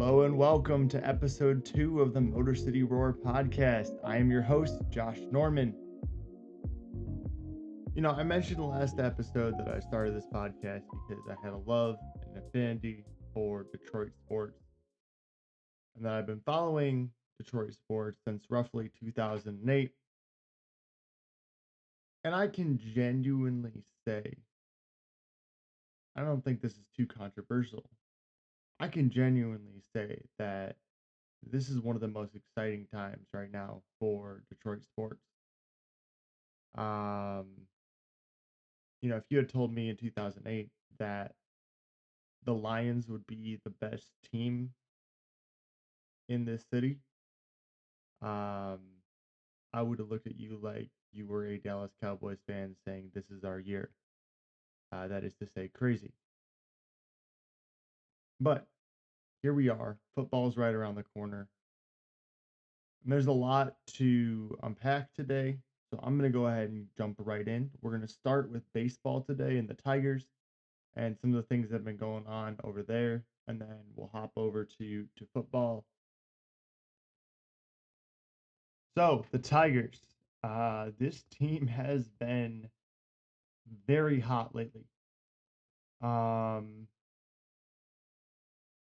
Hello and welcome to episode 2 of the Motor City Roar podcast. I am your host, Josh Norman. I mentioned in the last episode that I started this podcast because I had a love and affinity for Detroit sports, and that I've been following Detroit sports since roughly 2008. And I can genuinely say, I don't think this is too controversial. I can genuinely say that this is one of the most exciting times right now for Detroit sports. Um, if you had told me in 2008 that the Lions would be the best team in this city, um, I would have looked at you like you were a Dallas Cowboys fan saying, "This is our year." That is to say, crazy. But here we are. Football's right around the corner. And there's a lot to unpack today. So I'm going to go ahead and jump right in. We're going to start with baseball today and the Tigers and some of the things that have been going on over there. And then we'll hop over to football. So the Tigers, this team has been very hot lately. Um,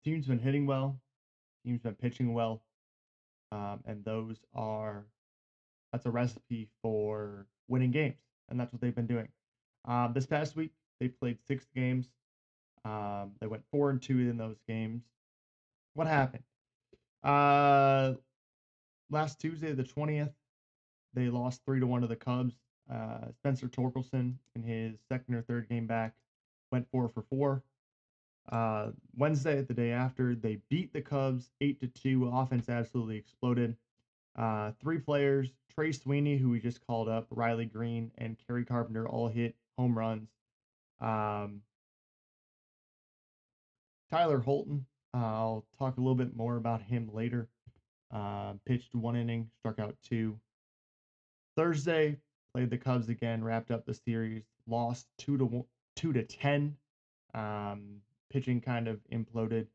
Team's been hitting well, team's been pitching well, and that's a recipe for winning games, and that's what they've been doing. This past week, they played 6 games. They went 4-2 in those games. What happened? Uh, Last Tuesday, the 20th, they lost 3-1 to the Cubs. Spencer Torkelson, in his second or third game back, went 4 for 4. Wednesday, the day after, they beat the Cubs 8-2. Offense absolutely exploded. 3 players, Trey Sweeney, who we just called up, Riley Green, and Kerry Carpenter all hit home runs. Tyler Holton, I'll talk a little bit more about him later. Pitched 1 inning, struck out 2. Thursday, played the Cubs again, wrapped up the series, lost 2-10. Pitching kind of imploded.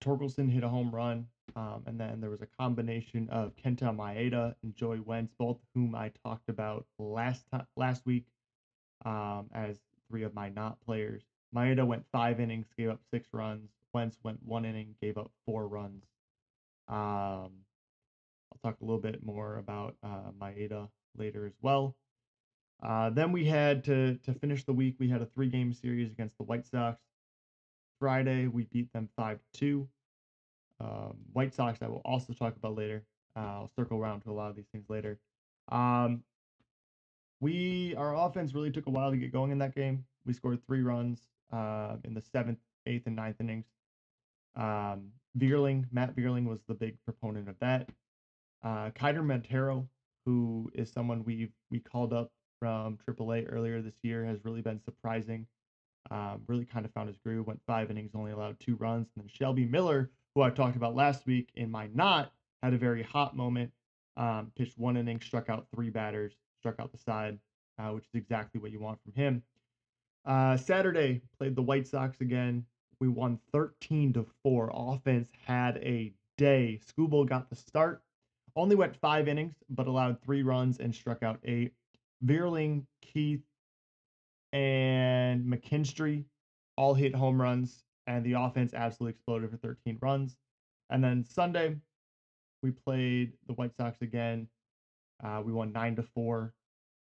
Torkelson hit a home run, and then there was a combination of Kenta Maeda and Joey Wentz, both of whom I talked about last week as 3 of my not players. Maeda went 5 innings, gave up 6 runs. Wentz went 1 inning, gave up 4 runs. I'll talk a little bit more about Maeda later as well. Then we had to finish the week. We had a 3-game series against the White Sox. Friday, we beat them 5-2. White Sox, I will also talk about later. I'll circle around to a lot of these things later. Our offense really took a while to get going in that game. We scored 3 runs in the 7th, 8th, and 9th innings. Matt Vierling was the big proponent of that. Keider Montero, who is someone we called up from AAA earlier this year, has really been surprising. Really kind of found his groove, went 5 innings, only allowed 2 runs. And then Shelby Miller, who I talked about last week in my not, had a very hot moment, pitched 1 inning, struck out 3 batters, struck out the side, which is exactly what you want from him. Saturday, played the White Sox again. We won 13-4. Offense had a day. Skubal got the start. Only went 5 innings, but allowed 3 runs and struck out 8. Vierling, Keith, and McKinstry all hit home runs, and the offense absolutely exploded for 13 runs. And then Sunday, we played the White Sox again. We won 9-4.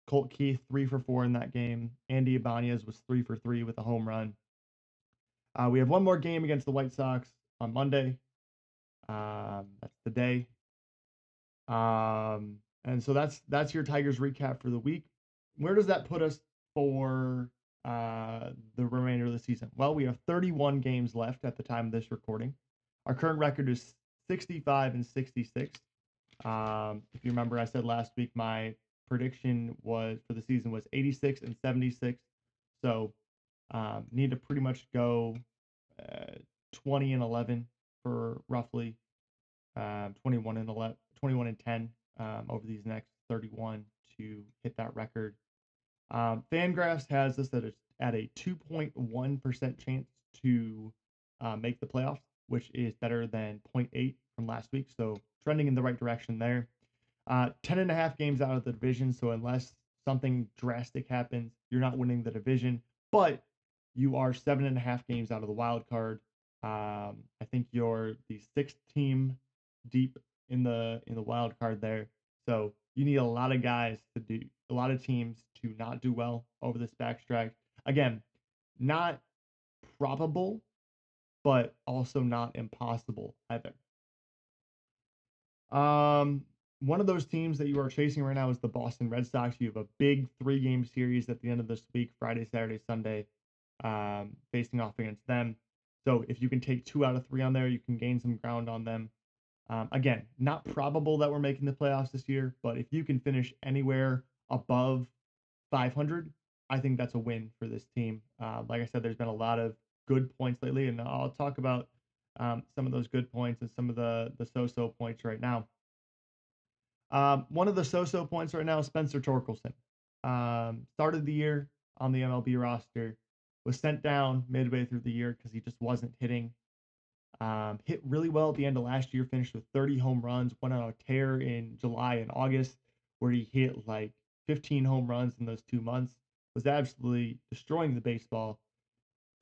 Colt Keith 3-for-4 in that game. Andy Ibanez was 3-for-3 with a home run. We have one more game against the White Sox on Monday. That's the day. And so that's your Tigers recap for the week. Where does that put us for the remainder of the season? Well, we have 31 games left at the time of this recording. Our current record is 65-66. If you remember, I said last week my prediction was for the season was 86-76. So need to pretty much go 20-11 for roughly 21-10 over these next 31 to hit that record. Fangraphs has us at a 2.1% chance to make the playoffs. which is better than 0.8 from last week. So trending in the right direction there. 10.5 games out of the division. So unless something drastic happens, you're not winning the division, but you are 7.5 games out of the wild card. I think you're the sixth team deep in the wild card there. So you need a lot of guys to do a lot of teams to not do well over this backstretch. Again, not probable, but also not impossible either. One of those teams that you are chasing right now is the Boston Red Sox. You have a big 3-game series at the end of this week, Friday, Saturday, Sunday, facing off against them. So if you can take 2 out of 3 on there, you can gain some ground on them. Again, not probable that we're making the playoffs this year, but if you can finish anywhere above 500, I think that's a win for this team. Like I said, there's been a lot of good points lately, and I'll talk about some of those good points and some of the so-so points right now. One of the so-so points right now is Spencer Torkelson. Started the year on the MLB roster, was sent down midway through the year because he just wasn't hitting. Hit really well at the end of last year, finished with 30 home runs, went on a tear in July and August where he hit like 15 home runs in those 2 months, was absolutely destroying the baseball.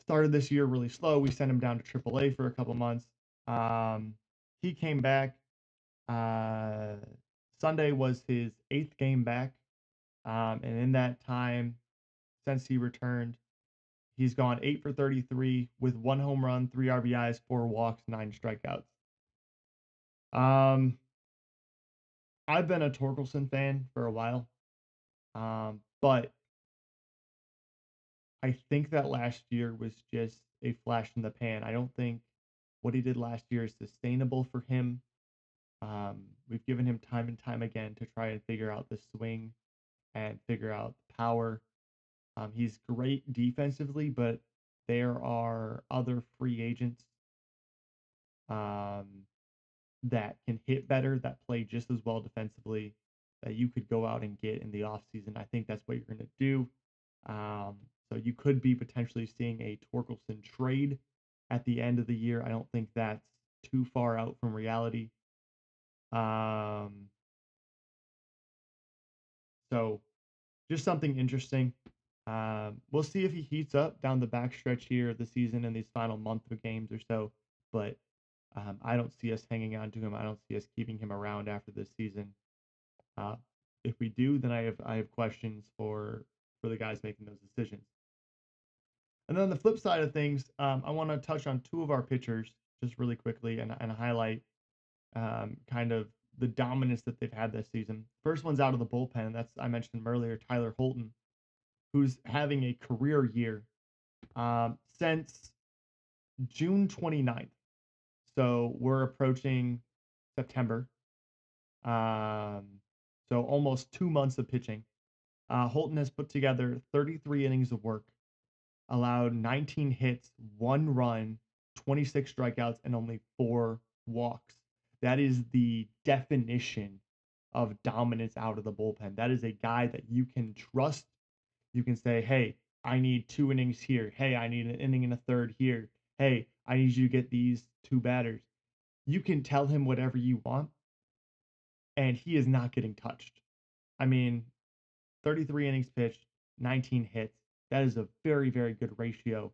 Started this year really slow. We sent him down to AAA for a couple months. He came back. Uh, Sunday was his 8th game back. And in that time, since he returned, he's gone 8 for 33 with 1 home run, 3 RBIs, 4 walks, 9 strikeouts. Um, I've been a Torkelson fan for a while, but I think that last year was just a flash in the pan. I don't think what he did last year is sustainable for him. We've given him time and time again to try and figure out the swing and figure out the power. He's great defensively, but there are other free agents um, that can hit better, that play just as well defensively, that you could go out and get in the offseason. I think that's what you're going to do. So you could be potentially seeing a Torkelson trade at the end of the year. I don't think that's too far out from reality. Um, so just something interesting. We'll see if he heats up down the backstretch here of the season in these final month of games or so. But I don't see us hanging on to him. I don't see us keeping him around after this season. Uh, if we do, then I have questions for the guys making those decisions. And then on the flip side of things, I want to touch on 2 of our pitchers just really quickly and highlight kind of the dominance that they've had this season. First one's out of the bullpen, and that's I mentioned him earlier, Tyler Holton, who's having a career year since June 29th. So we're approaching September. Um, so almost 2 months of pitching. Holton has put together 33 innings of work, allowed 19 hits, 1 run, 26 strikeouts, and only 4 walks. That is the definition of dominance out of the bullpen. That is a guy that you can trust. You can say, hey, I need 2 innings here. Hey, I need an inning and a third here. Hey, I need you to get these 2 batters. You can tell him whatever you want, and he is not getting touched. I mean, 33 innings pitched, 19 hits. That is a very, very good ratio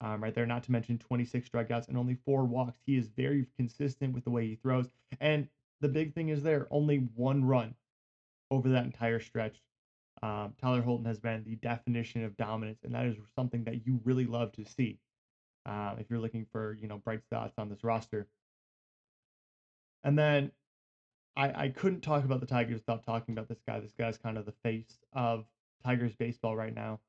right there. Not to mention 26 strikeouts and only 4 walks. He is very consistent with the way he throws. And the big thing is there, only 1 run over that entire stretch. Tyler Holton has been the definition of dominance, and that is something that you really love to see if you're looking for bright spots on this roster. And then I couldn't talk about the Tigers without talking about this guy. This guy's kind of the face of Tigers baseball right now.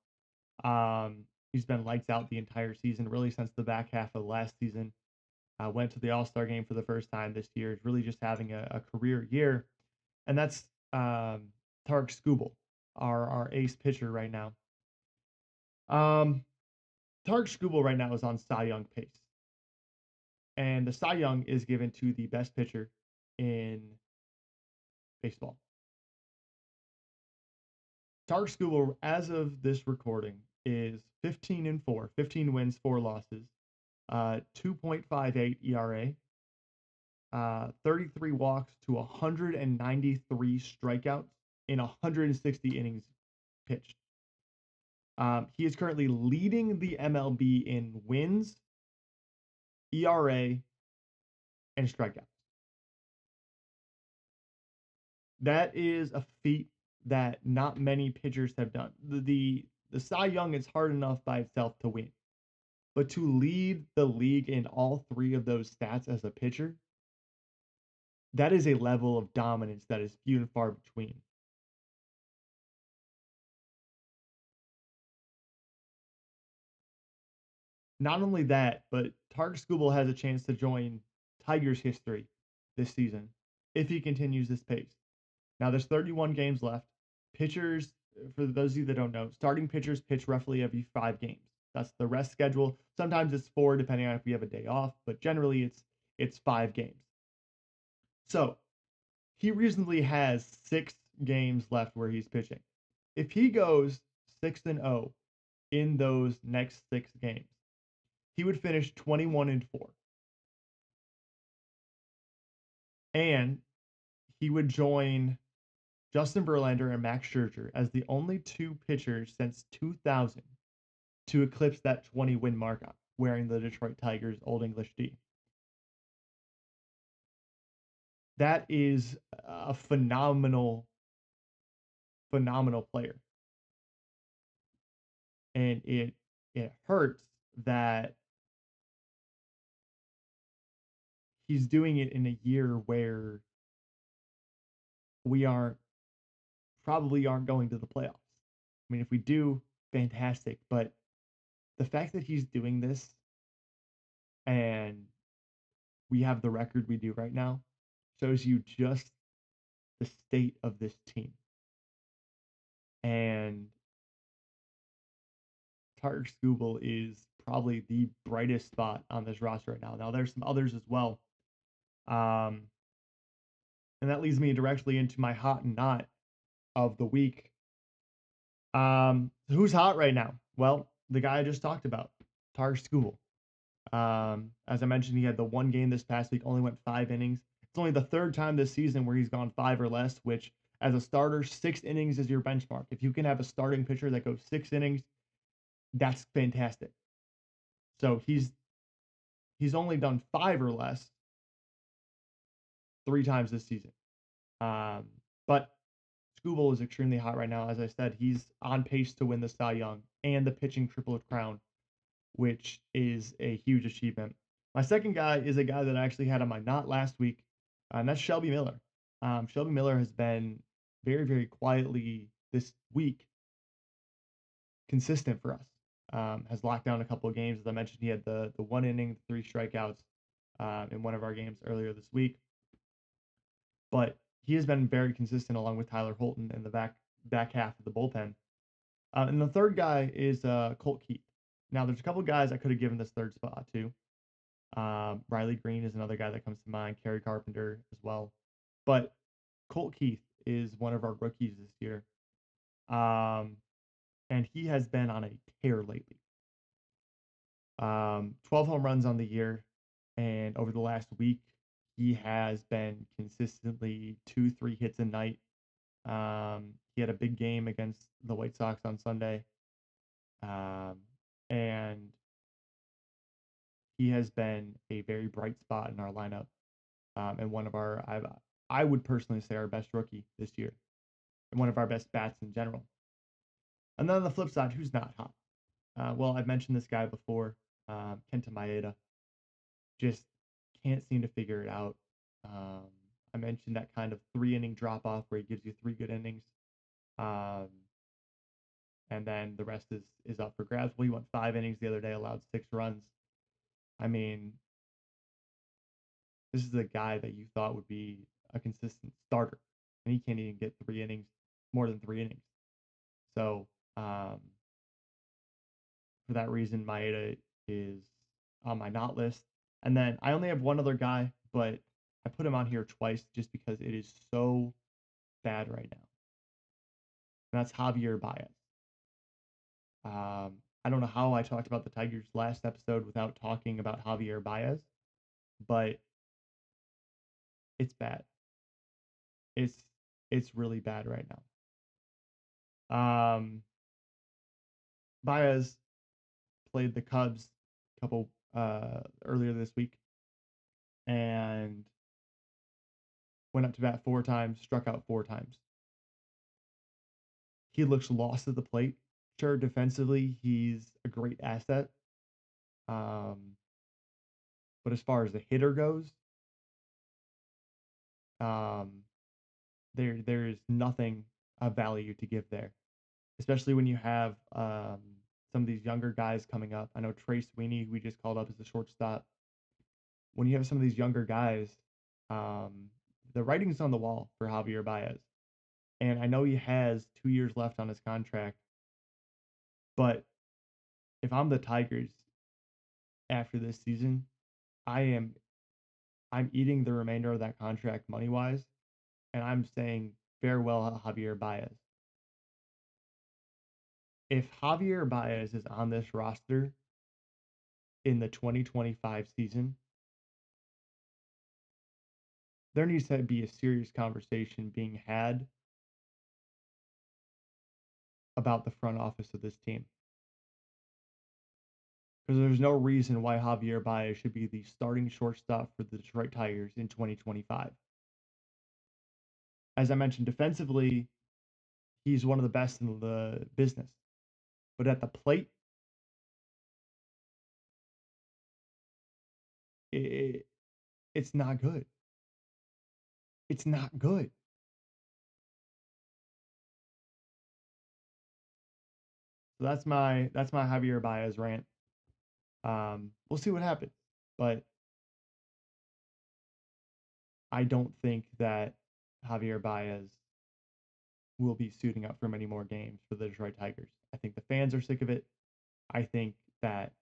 He's been lights out the entire season, really since the back half of last season. Went to the All-Star game for the first time this year. Is really just having a career year, and that's Tarik Skubal, our ace pitcher right now. Um, Tarik Skubal right now is on Cy Young pace, and the Cy Young is given to the best pitcher in baseball. Tarik Skubal, as of this recording, is 15-4, 15 wins, 4 losses. 2.58 ERA, 33 walks to 193 strikeouts in 160 innings pitched. He is currently leading the MLB in wins, ERA, and strikeouts. That is a feat that not many pitchers have done. The Cy Young is hard enough by itself to win, but to lead the league in all three of those stats as a pitcher, that is a level of dominance that is few and far between. Not only that, but Tarek Skubal has a chance to join Tigers history this season if he continues this pace. Now there's 31 games left. Pitchers, for those of you that don't know, starting pitchers pitch roughly every 5 games. That's the rest schedule. Sometimes it's 4, depending on if we have a day off, but generally it's 5 games. So he reasonably has 6 games left where he's pitching. If he goes 6-0 in those next 6 games, he would finish 21-4. And he would join Justin Verlander and Max Scherzer as the only 2 pitchers since 2000 to eclipse that 20-win mark wearing the Detroit Tigers Old English D. That is a phenomenal, phenomenal player. And it hurts that he's doing it in a year where we probably aren't going to the playoffs. I mean, if we do, fantastic. But the fact that he's doing this and we have the record we do right now shows you just the state of this team. And Tarek Skubal is probably the brightest spot on this roster right now. Now, there's some others as well. And that leads me directly into my hot and not of the week. Who's hot right now? Well, the guy I just talked about, Tarek Skubal. As I mentioned, he had the 1 game this past week, only went 5 innings. It's only the 3rd time this season where he's gone 5 or less, which as a starter, 6 innings is your benchmark. If you can have a starting pitcher that goes 6 innings, that's fantastic. So he's only done 5 or less 3 times this season. But Skubal is extremely hot right now. As I said, he's on pace to win the Cy Young and the pitching Triple Crown, which is a huge achievement. My second guy is a guy that I actually had on my not last week, and that's Shelby Miller. Shelby Miller has been very, very quietly this week consistent for us. Has locked down a couple of games. As I mentioned, he had the 1 inning, 3 strikeouts in one of our games earlier this week. But he has been very consistent along with Tyler Holton in the back half of the bullpen. And the third guy is Colt Keith. Now, there's a couple of guys I could have given this third spot to. Riley Green is another guy that comes to mind. Kerry Carpenter as well. But Colt Keith is one of our rookies this year. And he has been on a tear lately. 12 home runs on the year. And over the last week, he has been consistently 2-3 hits a night. He had a big game against the White Sox on Sunday. And he has been a very bright spot in our lineup. And one of I would personally say our best rookie this year. And one of our best bats in general. And then on the flip side, who's not hot? Well, I've mentioned this guy before, Kenta Maeda. Just can't seem to figure it out. I mentioned that kind of 3-inning drop off where he gives you 3 good innings. And then the rest is up for grabs. Well, he went 5 innings the other day, allowed 6 runs. I mean, this is a guy that you thought would be a consistent starter, and he can't even get 3 innings, more than 3 innings. So, for that reason, Maeda is on my not list. And then I only have one other guy, but I put him on here twice just because it is so bad right now. And that's Javier Baez. I don't know how I talked about the Tigers last episode without talking about Javier Baez, but it's bad. It's it's really bad right now. Baez played the Cubs a couple earlier this week and went up to bat 4 times, struck out 4 times. He looks lost at the plate. Sure, defensively, he's a great asset. Um, but as far as the hitter goes, um, there is nothing of value to give there, especially when you have some of these younger guys coming up. I know Trey Sweeney, who we just called up as the shortstop. When you have some of these younger guys, um, the writing's on the wall for Javier Baez. And I know he has 2 years left on his contract, but if I'm the Tigers after this season, I am I'm eating the remainder of that contract money wise, and I'm saying farewell Javier Baez. If Javier Baez is on this roster in the 2025 season, there needs to be a serious conversation being had about the front office of this team. Because there's no reason why Javier Baez should be the starting shortstop for the Detroit Tigers in 2025. As I mentioned, defensively, he's one of the best in the business. But at the plate, it, it's not good. It's not good. So that's my Javier Baez rant. We'll see what happens, but I don't think that Javier Baez will be suiting up for many more games for the Detroit Tigers. I think the fans are sick of it. I think that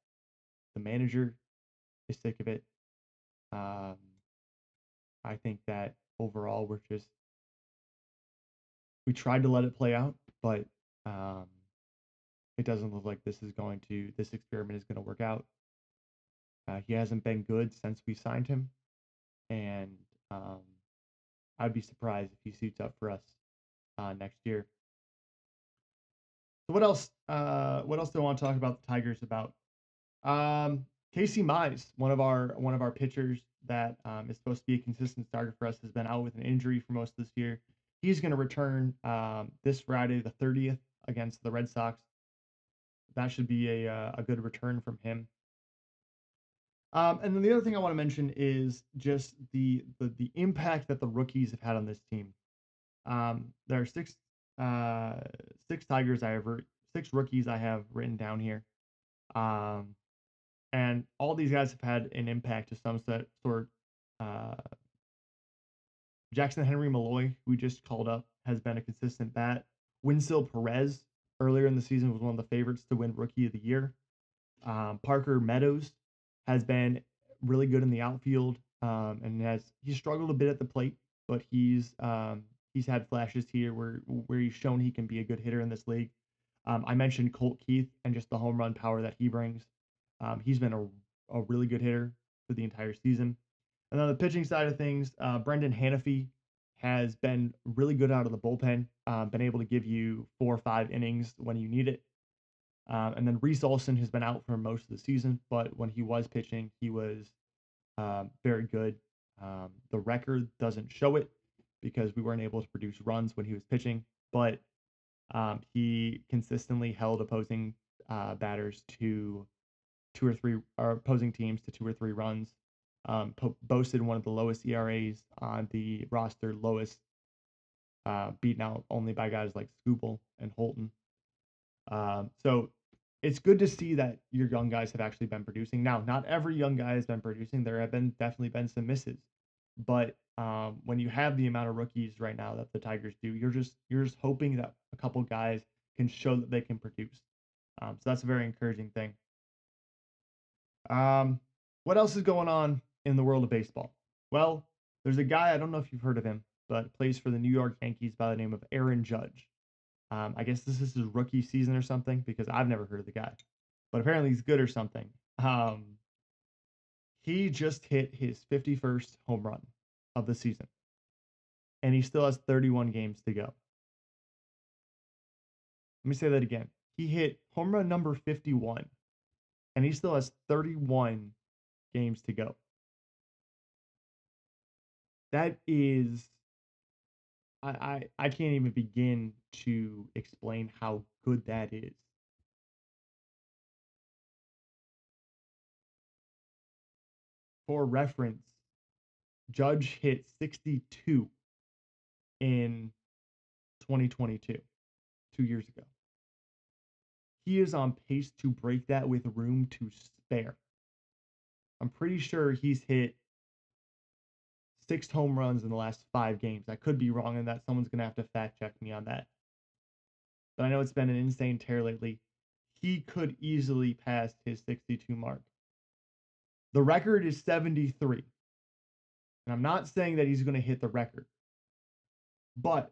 the manager is sick of it. Um, I think that overall we tried to let it play out, but um, it doesn't look like this experiment is going to work out. He hasn't been good since we signed him, and um, I'd be surprised if he suits up for us next year. So what else? What else do I want to talk about the Tigers about? Casey Mize, one of our pitchers that is supposed to be a consistent starter for us, has been out with an injury for most of this year. He's going to return this Friday, the 30th, against the Red Sox. That should be a good return from him. And then the other thing I want to mention is just the impact that the rookies have had on this team. There are six Tigers I have 6 rookies I have written down here. Um, and all these guys have had an impact to some sort. Uh, Jackson Henry Malloy, who we just called up, has been a consistent bat. Winsel Perez earlier in the season was one of the favorites to win Rookie of the Year. Parker Meadows has been really good in the outfield, and he's struggled a bit at the plate, but he's had flashes here where he's shown he can be a good hitter in this league. I mentioned Colt Keith and just the home run power that he brings. He's been a really good hitter for the entire season. And on the pitching side of things, Brendan Hanafy has been really good out of the bullpen, been able to give you 4 or 5 innings when you need it. And then Reese Olson has been out for most of the season, but when he was pitching, he was very good. The record doesn't show it because we weren't able to produce runs when he was pitching, but he consistently held opposing batters to 2 or 3, or opposing teams to 2 or 3 runs. Boasted one of the lowest ERAs on the roster, lowest, beaten out only by guys like Skubal and Holton. So it's good to see that your young guys have actually been producing. Now, not every young guy has been producing. There have definitely been some misses, but when you have the amount of rookies right now that the Tigers do, you're just hoping that a couple guys can show that they can produce. So that's a very encouraging thing. Um, what else is going on in the world of baseball? Well, there's a guy, I don't know if you've heard of him, but plays for the New York Yankees by the name of Aaron Judge. I guess this is his rookie season or something because I've never heard of the guy. but apparently he's good or something. He just hit his 51st home run of the season, and he still has 31 games to go. Let me say that again. He hit home run number 51, and he still has 31 games to go. That is, I can't even begin to explain how good that is. For reference, Judge hit 62 in 2022, 2 years ago. He is on pace to break that with room to spare. I'm pretty sure he's hit 6 home runs in the last 5 games. I could be wrong on that. Someone's going to have to fact check me on that. But I know it's been an insane tear lately. He could easily pass his 62 mark. The record is 73. And I'm not saying that he's going to hit the record. But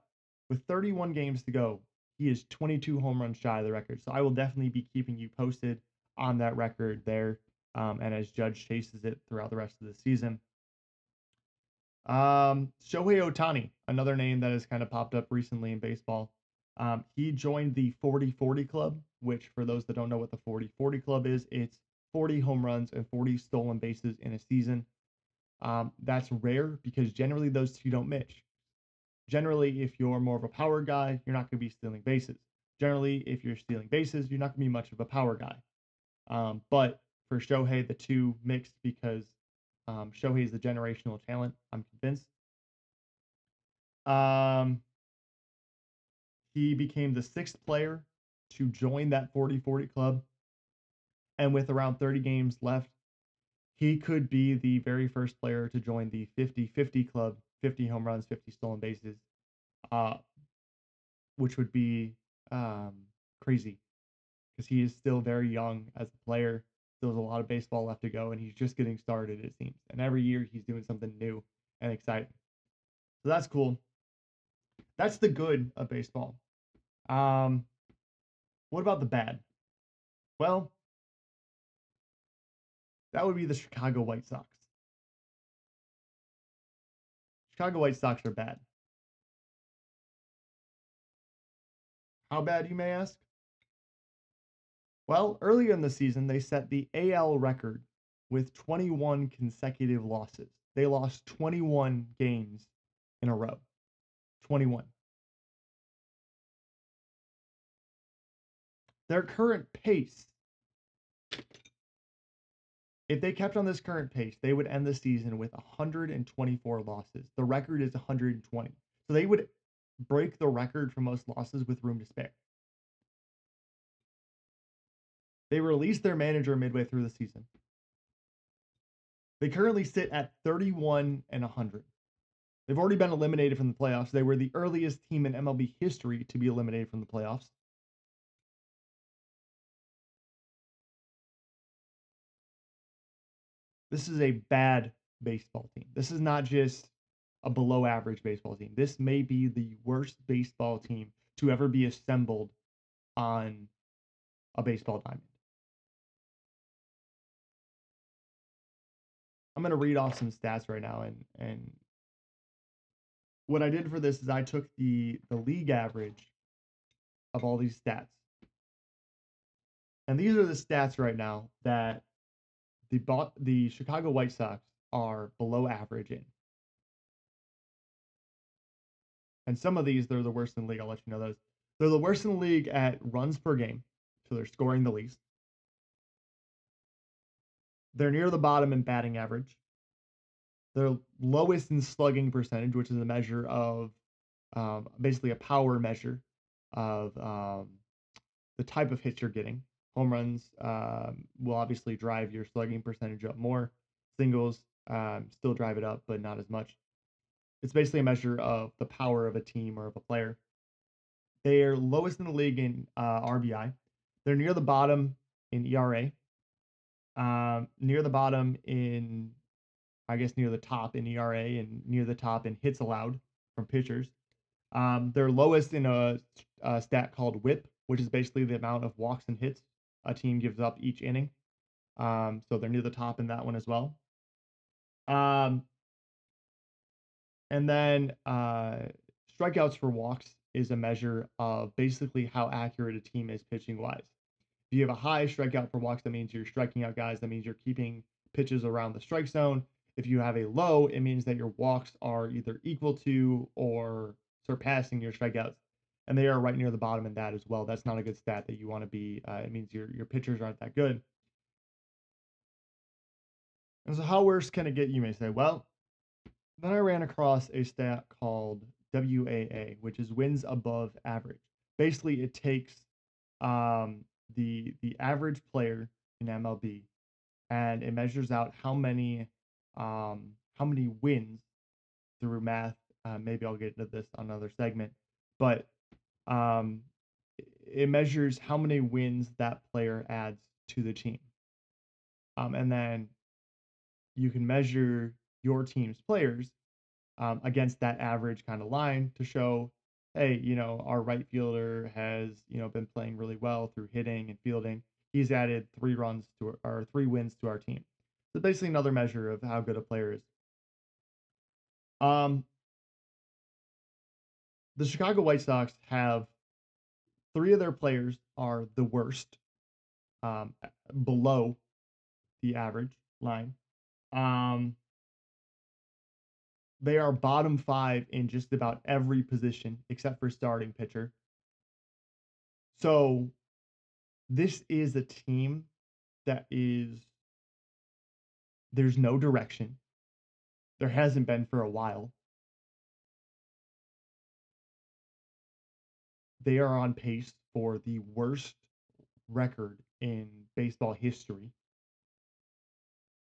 with 31 games to go, he is 22 home runs shy of the record. So I will definitely be keeping you posted on that record there. And as Judge chases it throughout the rest of the season. Shohei Ohtani, another name that has kind of popped up recently in baseball. He joined the 40-40 club, which for those that don't know what the 40-40 club is, it's 40 home runs and 40 stolen bases in a season. That's rare because generally those two don't match. Generally, if you're more of a power guy, you're not going to be stealing bases. Generally, if you're stealing bases, you're not going to be much of a power guy. But for Shohei, the two mixed because Shohei is the generational talent, I'm convinced. He became the 6th player to join that 40-40 club. And with around 30 games left, he could be the very first player to join the 50-50 club, 50 home runs, 50 stolen bases, which would be crazy because he is still very young as a player. Still has a lot of baseball left to go, and he's just getting started, it seems. And every year he's doing something new and exciting. So that's cool. That's the good of baseball. What about the bad? Well, that would be the Chicago White Sox. Chicago White Sox are bad. How bad, you may ask? Well, earlier in the season, they set the AL record with 21 consecutive losses. They lost 21 games in a row. 21. Their current pace, if they kept on this current pace, they would end the season with 124 losses. The record is 120. So they would break the record for most losses with room to spare. They released their manager midway through the season. They currently sit at 31 and 100. They've already been eliminated from the playoffs. They were the earliest team in MLB history to be eliminated from the playoffs. This is a bad baseball team. This is not just a below average baseball team. This may be the worst baseball team to ever be assembled on a baseball diamond. I'm going to read off some stats right now, and what I did for this is I took the league average of all these stats. And these are the stats right now that the Chicago White Sox are below average in. And some of these, they're the worst in the league. I'll let you know those. They're the worst in the league at runs per game. So they're scoring the least. They're near the bottom in batting average. They're lowest in slugging percentage, which is a measure of basically a power measure of the type of hits you're getting. Home runs will obviously drive your slugging percentage up more. Singles still drive it up, but not as much. It's basically a measure of the power of a team or of a player. They're lowest in the league in RBI. They're near the bottom in ERA. Near the bottom in, I guess, near the top in ERA and near the top in hits allowed from pitchers. They're lowest in a stat called WHIP, which is basically the amount of walks and hits a team gives up each inning. So they're near the top in that one as well. Um, and then strikeouts for walks is a measure of basically how accurate a team is pitching wise. If you have a high strikeout per walks, that means you're striking out guys. That means you're keeping pitches around the strike zone. If you have a low, it means that your walks are either equal to or surpassing your strikeouts, and they are right near the bottom in that as well. That's not a good stat that you want to be. It means your pitchers aren't that good. And so, how worse can it get? You may say. Well, then I ran across a stat called WAA, which is wins above average. Basically, it takes um, the average player in MLB and it measures out how many wins through math. Maybe I'll get into this on another segment, but um, it measures how many wins that player adds to the team, and then you can measure your team's players against that average kind of line to show, hey, our right fielder has, been playing really well through hitting and fielding. He's added 3 runs to our 3 wins to our team. So basically another measure of how good a player is. Um, the Chicago White Sox have 3 of their players are the worst, um, below the average line. Um, they are bottom 5 in just about every position except for starting pitcher. So this is a team that is there's no direction. There hasn't been for a while. They are on pace for the worst record in baseball history.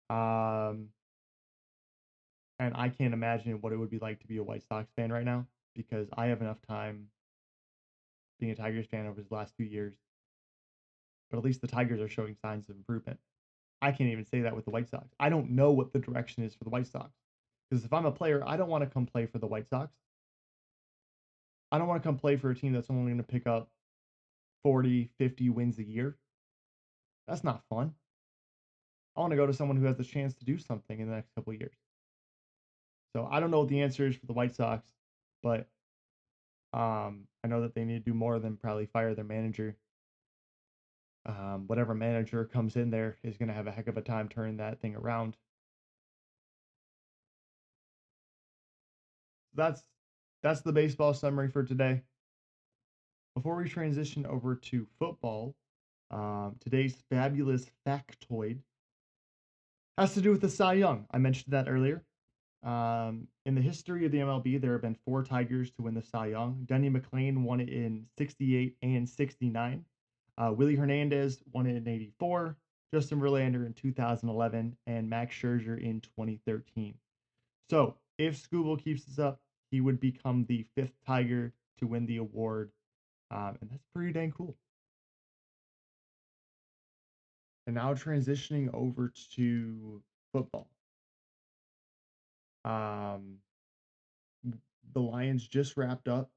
Um, and I can't imagine what it would be like to be a White Sox fan right now because I have enough time being a Tigers fan over the last 2 years. But at least the Tigers are showing signs of improvement. I can't even say that with the White Sox. I don't know what the direction is for the White Sox. Because if I'm a player, I don't want to come play for the White Sox. I don't want to come play for a team that's only going to pick up 40, 50 wins a year. That's not fun. I want to go to someone who has the chance to do something in the next couple of years. So I don't know what the answer is for the White Sox, but I know that they need to do more than probably fire their manager. Whatever manager comes in there is going to have a heck of a time turning that thing around. That's the baseball summary for today. Before we transition over to football, today's fabulous factoid has to do with the Cy Young. I mentioned that earlier. In the history of the MLB, there have been 4 Tigers to win the Cy Young. Denny McLain won it in 68 and 69. Willie Hernandez won it in 84. Justin Verlander in 2011. And Max Scherzer in 2013. So if Scooble keeps this up, he would become the 5th Tiger to win the award. And that's pretty dang cool. And now transitioning over to football. Um, the Lions just wrapped up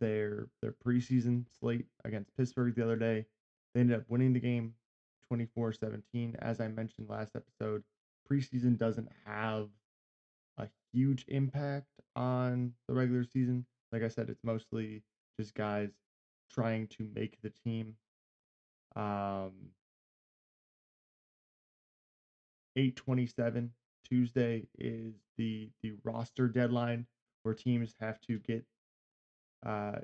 their preseason slate against Pittsburgh the other day. They ended up winning the game 24-17. As I mentioned last episode, preseason doesn't have a huge impact on the regular season. Like I said, it's mostly just guys trying to make the team. 8/27 Tuesday is the roster deadline where teams have to uh,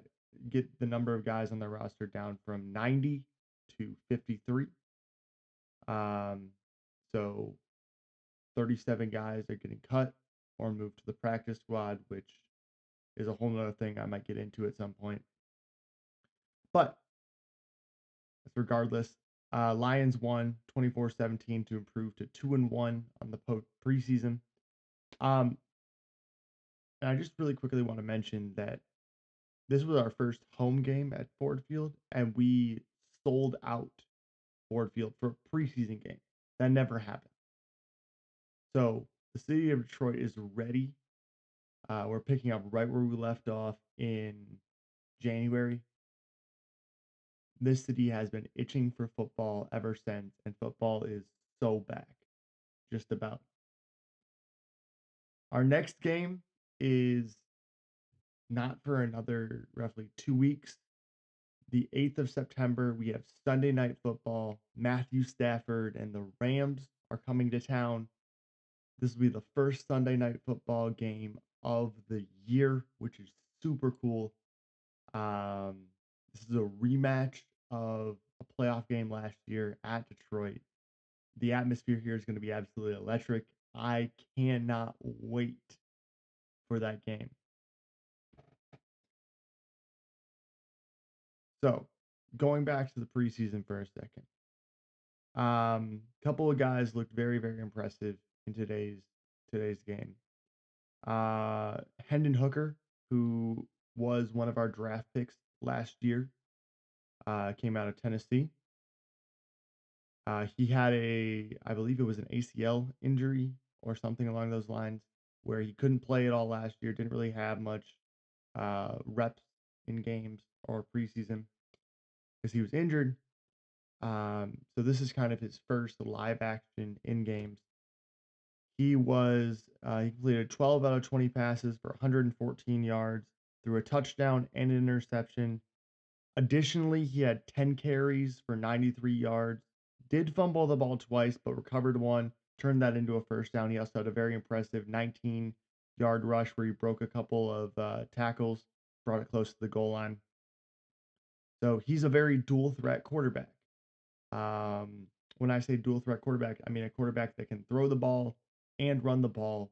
get the number of guys on their roster down from 90 to 53. Um, so 37 guys are getting cut or moved to the practice squad, which is a whole nother thing I might get into at some point. But regardless, Lions won 24-17 to improve to 2-1 on the preseason. Um, and I just really quickly want to mention that this was our first home game at Ford Field, and we sold out Ford Field for a preseason game. That never happened. So the city of Detroit is ready. We're picking up right where we left off in January. this city has been itching for football ever since, and football is so back, just about. Our next game is not for another roughly 2 weeks. The 8th of September, we have Sunday Night Football. Matthew Stafford and the Rams are coming to town. This will be the first Sunday Night Football game of the year, which is super cool. Um, this is a rematch of a playoff game last year at Detroit. The atmosphere here is going to be absolutely electric. I cannot wait for that game. So, going back to the preseason for a second. Couple of guys looked very, very impressive in today's game. Hendon Hooker, who was one of our draft picks last year, came out of Tennessee. He had I believe it was an ACL injury or something along those lines, where he couldn't play at all last year. Didn't really have much reps in games or preseason because he was injured. So this is kind of his first live action in games. He completed 12 out of 20 passes for 114 yards, threw a touchdown and an interception. Additionally, he had 10 carries for 93 yards, did fumble the ball twice, but recovered one, turned that into a first down. He also had a very impressive 19-yard rush where he broke a couple of tackles, brought it close to the goal line. So he's a very dual threat quarterback. When I say dual threat quarterback, I mean a quarterback that can throw the ball and run the ball,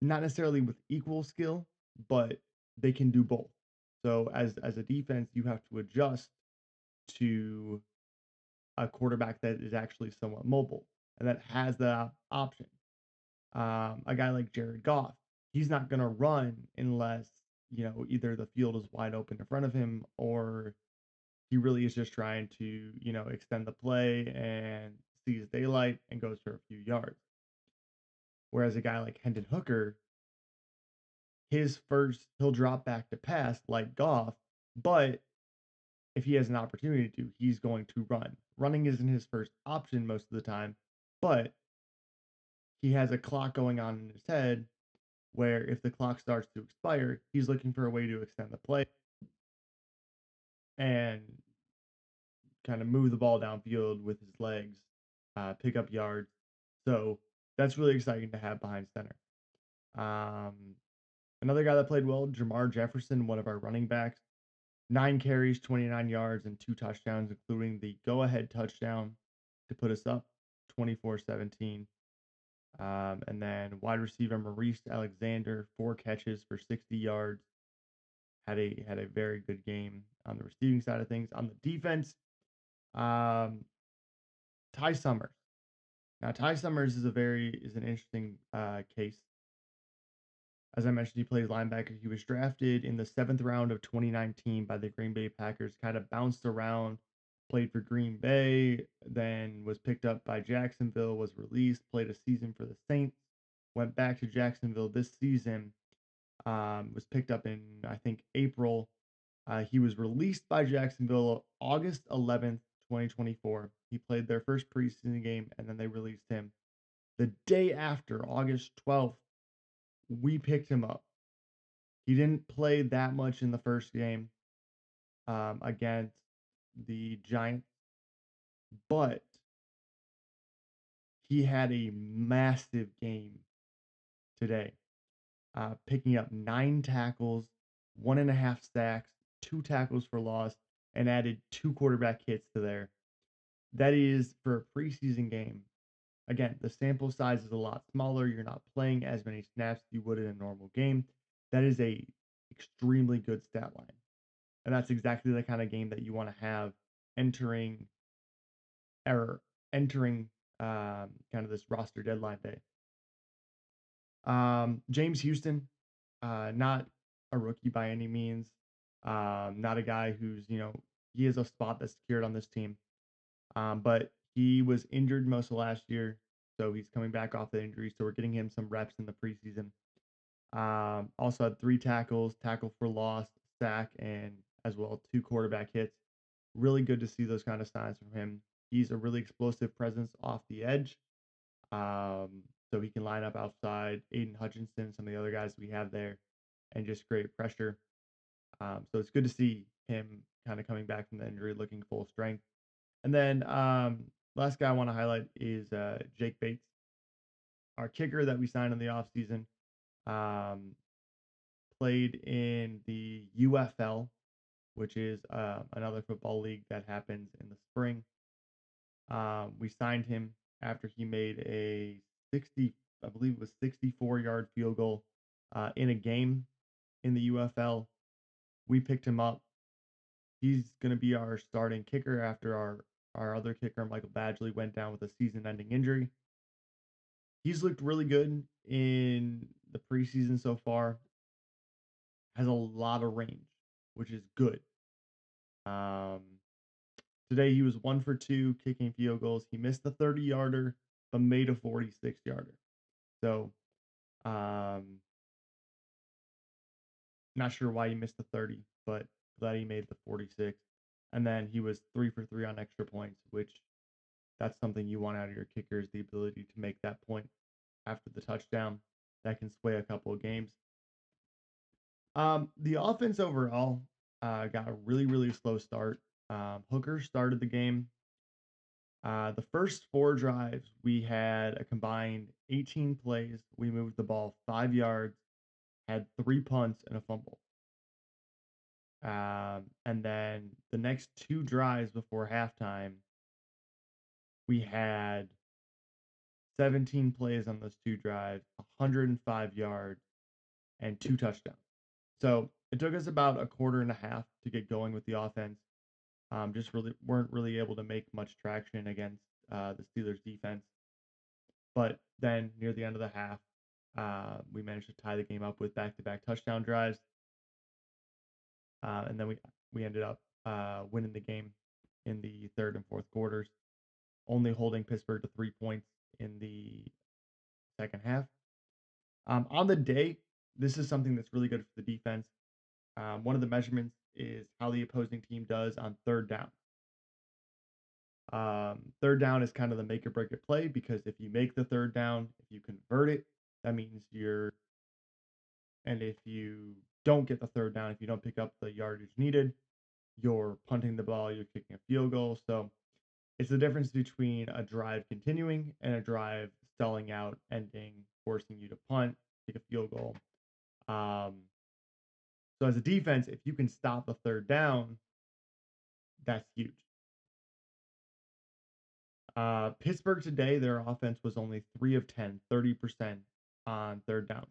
not necessarily with equal skill, but they can do both. So as a defense, you have to adjust to a quarterback that is actually somewhat mobile and that has the option. A guy like Jared Goff, he's not going to run unless, either the field is wide open in front of him or he really is just trying to, extend the play and sees daylight and goes for a few yards. Whereas a guy like Hendon Hooker, he'll drop back to pass like Goff, but if he has an opportunity to, he's going to run. Running isn't his first option most of the time, but he has a clock going on in his head where if the clock starts to expire, he's looking for a way to extend the play and kind of move the ball downfield with his legs, pick up yards. So that's really exciting to have behind center. Another guy that played well, Jamar Jefferson, one of our running backs, 9 carries, 29 yards, and 2 touchdowns, including the go-ahead touchdown to put us up 24-17. And then wide receiver Maurice Alexander, 4 catches for 60 yards. Had a very good game on the receiving side of things. On the defense, um, Ty Summers. Now Ty Summers is an interesting case. As I mentioned, he plays linebacker. He was drafted in the 7th round of 2019 by the Green Bay Packers. Kind of bounced around, played for Green Bay, then was picked up by Jacksonville, was released, played a season for the Saints, went back to Jacksonville this season, was picked up in, I think, April. He was released by Jacksonville August 11th, 2024. He played their first preseason game, and then they released him. The day after, August 12th, we picked him up. He didn't play that much in the first game against the Giants, but he had a massive game today, picking up 9 tackles, 1.5 sacks, 2 tackles for loss, and added 2 quarterback hits to there. That is for a preseason game. Again, the sample size is a lot smaller. You're not playing as many snaps as you would in a normal game. That is a extremely good stat line. And that's exactly the kind of game that you want to have entering entering kind of this roster deadline day. James Houston, not a rookie by any means. Not a guy who's, he is a spot that's secured on this team. But he was injured most of last year, so he's coming back off the injury. So we're getting him some reps in the preseason. Also had 3 tackles, tackle for loss, sack, and as well 2 quarterback hits. Really good to see those kind of signs from him. He's a really explosive presence off the edge. So he can line up outside Aiden Hutchinson, some of the other guys we have there, and just create pressure. So it's good to see him kind of coming back from the injury, looking full strength. And then last guy I want to highlight is Jake Bates, our kicker that we signed in the offseason. Um, Played in the UFL, which is another football league that happens in the spring. We signed him after he made a 60, I believe it was 64-yard field goal in a game in the UFL. We picked him up. He's going to be our starting kicker after our other kicker, Michael Badgley, went down with a season-ending injury. He's looked really good in the preseason so far. Has a lot of range, which is good. Um, Today he was 1 for 2 kicking field goals. He missed the 30-yarder, but made a 46-yarder. So, um, not sure why he missed the 30, but glad he made the 46. And then he was 3 for 3 on extra points, which that's something you want out of your kicker is the ability to make that point after the touchdown. That can sway a couple of games. The offense overall got a really, really slow start. Hooker started the game. The first 4 drives, we had a combined 18 plays. We moved the ball 5 yards, had 3 punts and a fumble. And then the next 2 drives before halftime, we had 17 plays on those 2 drives, 105 yards, and 2 touchdowns. So it took us about a quarter and a half to get going with the offense. Just really weren't really able to make much traction against the Steelers defense. But then near the end of the half, we managed to tie the game up with back-to-back touchdown drives, and then we ended up winning the game in the third and fourth quarters, only holding Pittsburgh to 3 points in the second half. On the day, this is something that's really good for the defense. One of the measurements is how the opposing team does on third down. Third down is kind of the make or break it play because if you make the third down, if you convert it, that means and if you don't get the third down, if you don't pick up the yardage needed, you're punting the ball, you're kicking a field goal. So it's the difference between a drive continuing and a drive stalling out, ending, forcing you to punt, kick a field goal. So as a defense, if you can stop the third down, that's huge. Pittsburgh today, their offense was only 3 of 10, 30% on third downs.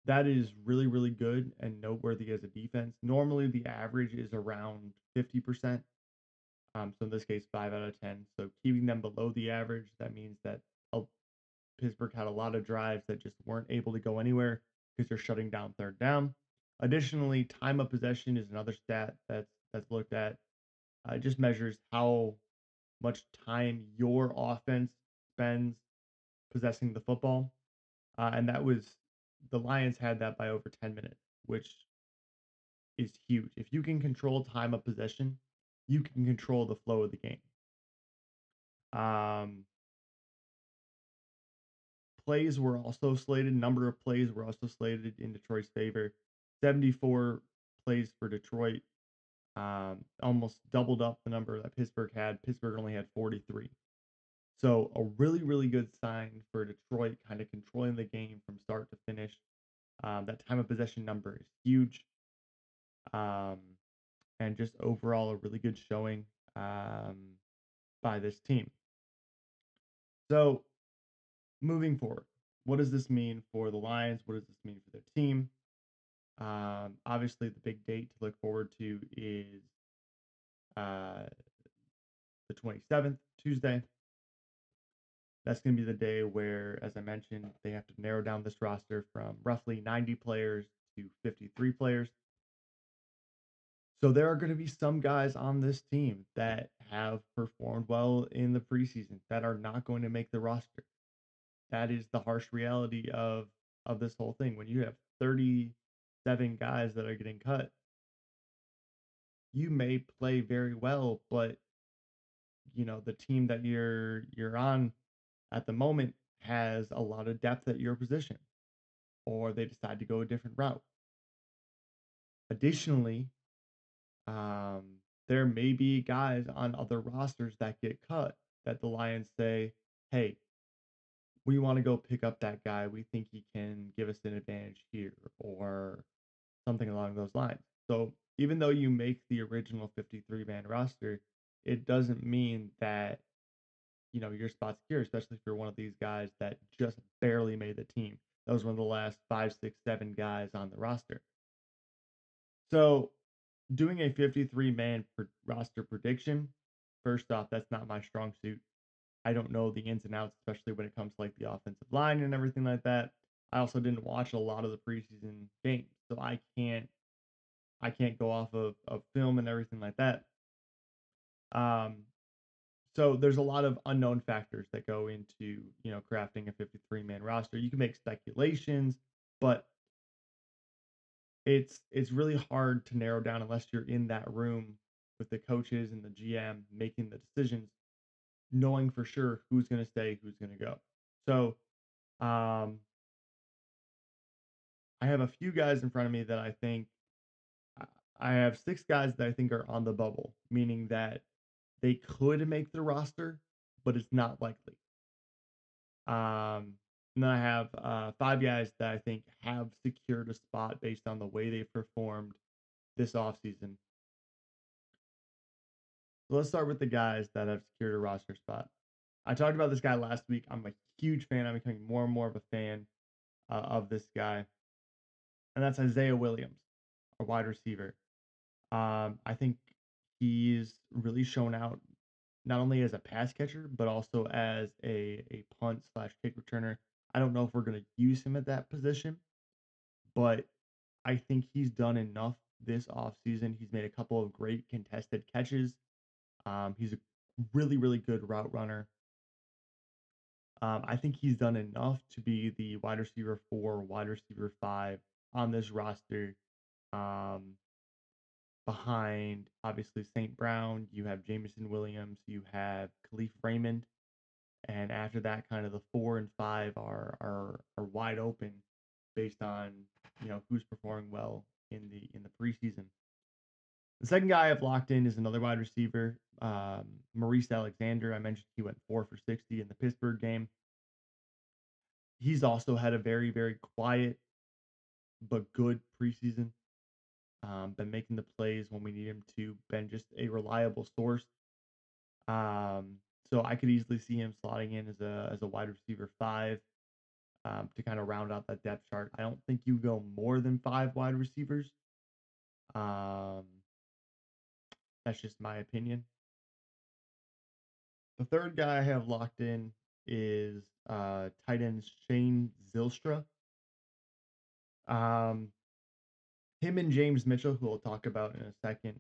That is really, really good and noteworthy as a defense. Normally, the average is around 50%. So in this case, 5 out of 10. So keeping them below the average, that means that Pittsburgh had a lot of drives that just weren't able to go anywhere because they're shutting down third down. Additionally, time of possession is another stat that's looked at. It just measures how much time your offense spends possessing the football. And that was the Lions had that by over 10 minutes, which is huge. If you can control time of possession, you can control the flow of the game. Um, Plays were also slated, number of plays were also slated in Detroit's favor. 74 plays for Detroit, almost doubled up the number that Pittsburgh had. Pittsburgh only had 43. So a really, really good sign for Detroit, kind of controlling the game from start to finish. That time of possession number is huge. Um, and just overall a really good showing by this team. So moving forward, what does this mean for the Lions? What does this mean for their team? Obviously, the big date to look forward to is uh, the 27th, Tuesday. That's going to be the day where, as I mentioned, they have to narrow down this roster from roughly 90 players to 53 players. So there are going to be some guys on this team that have performed well in the preseason that are not going to make the roster. That is the harsh reality of this whole thing. When you have 37 guys that are getting cut, you may play very well, but the team that you're on at the moment has a lot of depth at your position, or they decide to go a different route. Additionally, there may be guys on other rosters that get cut that the Lions say, hey, we want to go pick up that guy. We think he can give us an advantage here, or something along those lines. So even though you make the original 53-man roster, it doesn't mean that your spot's secure, especially if you're one of these guys that just barely made the team. That was one of the last five, six, seven guys on the roster. So doing a 53-man roster prediction, first off, that's not my strong suit. I don't know the ins and outs, especially when it comes to like the offensive line and everything like that. I also didn't watch a lot of the preseason games, so I can't go off of film and everything like that. Um, so there's a lot of unknown factors that go into crafting a 53-man roster. You can make speculations, but it's really hard to narrow down unless you're in that room with the coaches and the GM making the decisions, knowing for sure who's going to stay, who's going to go. So um, I have a few guys in front of me that I think I I have six guys that I think are on the bubble, meaning that they could make the roster, but it's not likely. And then I have five guys that I think have secured a spot based on the way they performed this offseason. So let's start with the guys that have secured a roster spot. I talked about this guy last week. I'm a huge fan. I'm becoming more and more of a fan of this guy, and that's Isaiah Williams, a wide receiver. I think he's really shown out not only as a pass catcher, but also as a punt slash kick returner. I don't know if we're going to use him at that position, but I think he's done enough this offseason. He's made a couple of great contested catches. He's a really, really good route runner. I think he's done enough to be the wide receiver 4, wide receiver 5 on this roster. Um, Behind obviously St. Brown, you have Jameson Williams, you have Khalif Raymond, and after that, kind of the 4 and 5 are wide open based on who's performing well in the preseason. The second guy I've locked in is another wide receiver, Maurice Alexander. I mentioned he went 4 for 60 in the Pittsburgh game. He's also had a very, very quiet but good preseason. Been making the plays when we need him to. Been just a reliable source. Um, so I could easily see him slotting in as a wide receiver 5, to kind of round out that depth chart. I don't think you go more than 5 wide receivers. Um, that's just my opinion. The third guy I have locked in is tight end Shane Zylstra. Um, Him and James Mitchell, who we'll talk about in a second,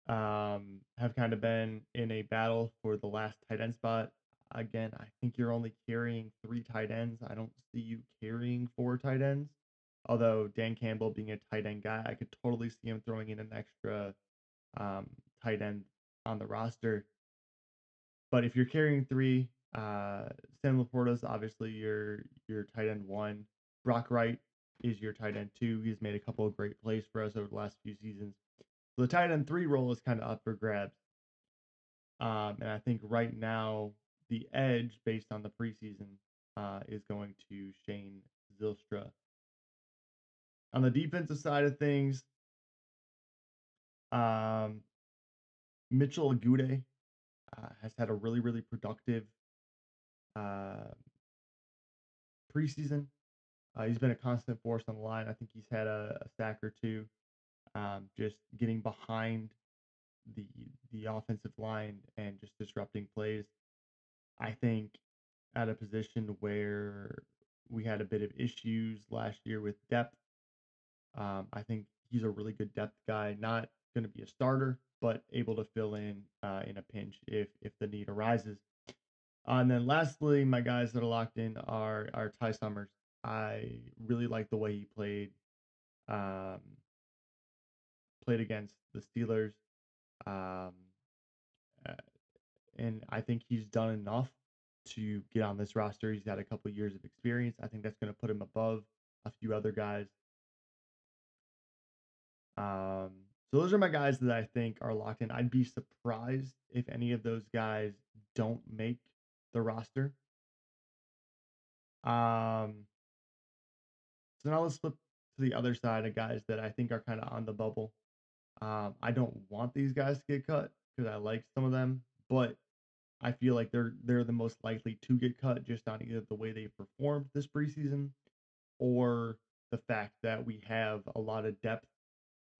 have kind of been in a battle for the last tight end spot. Again, I think you're only carrying 3 tight ends. I don't see you carrying 4 tight ends. Although Dan Campbell being a tight end guy, I could totally see him throwing in an extra um, tight end on the roster. But if you're carrying 3, Sam Laporta's obviously your tight end 1. Brock Wright is your tight end 2. He's made a couple of great plays for us over the last few seasons. So the tight end 3 role is kind of up for grabs. And I think right now the edge based on the preseason is going to Shane Zylstra. On the defensive side of things, um, Mitchell Agude has had a really, really productive uh, preseason. He's been a constant force on the line. I think he's had a sack or two, just getting behind the the offensive line and just disrupting plays. I think at a position where we had a bit of issues last year with depth, I think he's a really good depth guy. Not going to be a starter, but able to fill in a pinch if the need arises. And then lastly, my guys that are locked in are Ty Summers. I really like the way he played um, played against the Steelers. Um, uh, and I think he's done enough to get on this roster. He's had a couple years of experience. I think that's going to put him above a few other guys. Um, so those are my guys that I think are locked in. I'd be surprised if any of those guys don't make the roster. Um, so now let's flip to the other side of guys that I think are kind of on the bubble. I don't want these guys to get cut because I like some of them, but I feel like they're the most likely to get cut just on either the way they performed this preseason or the fact that we have a lot of depth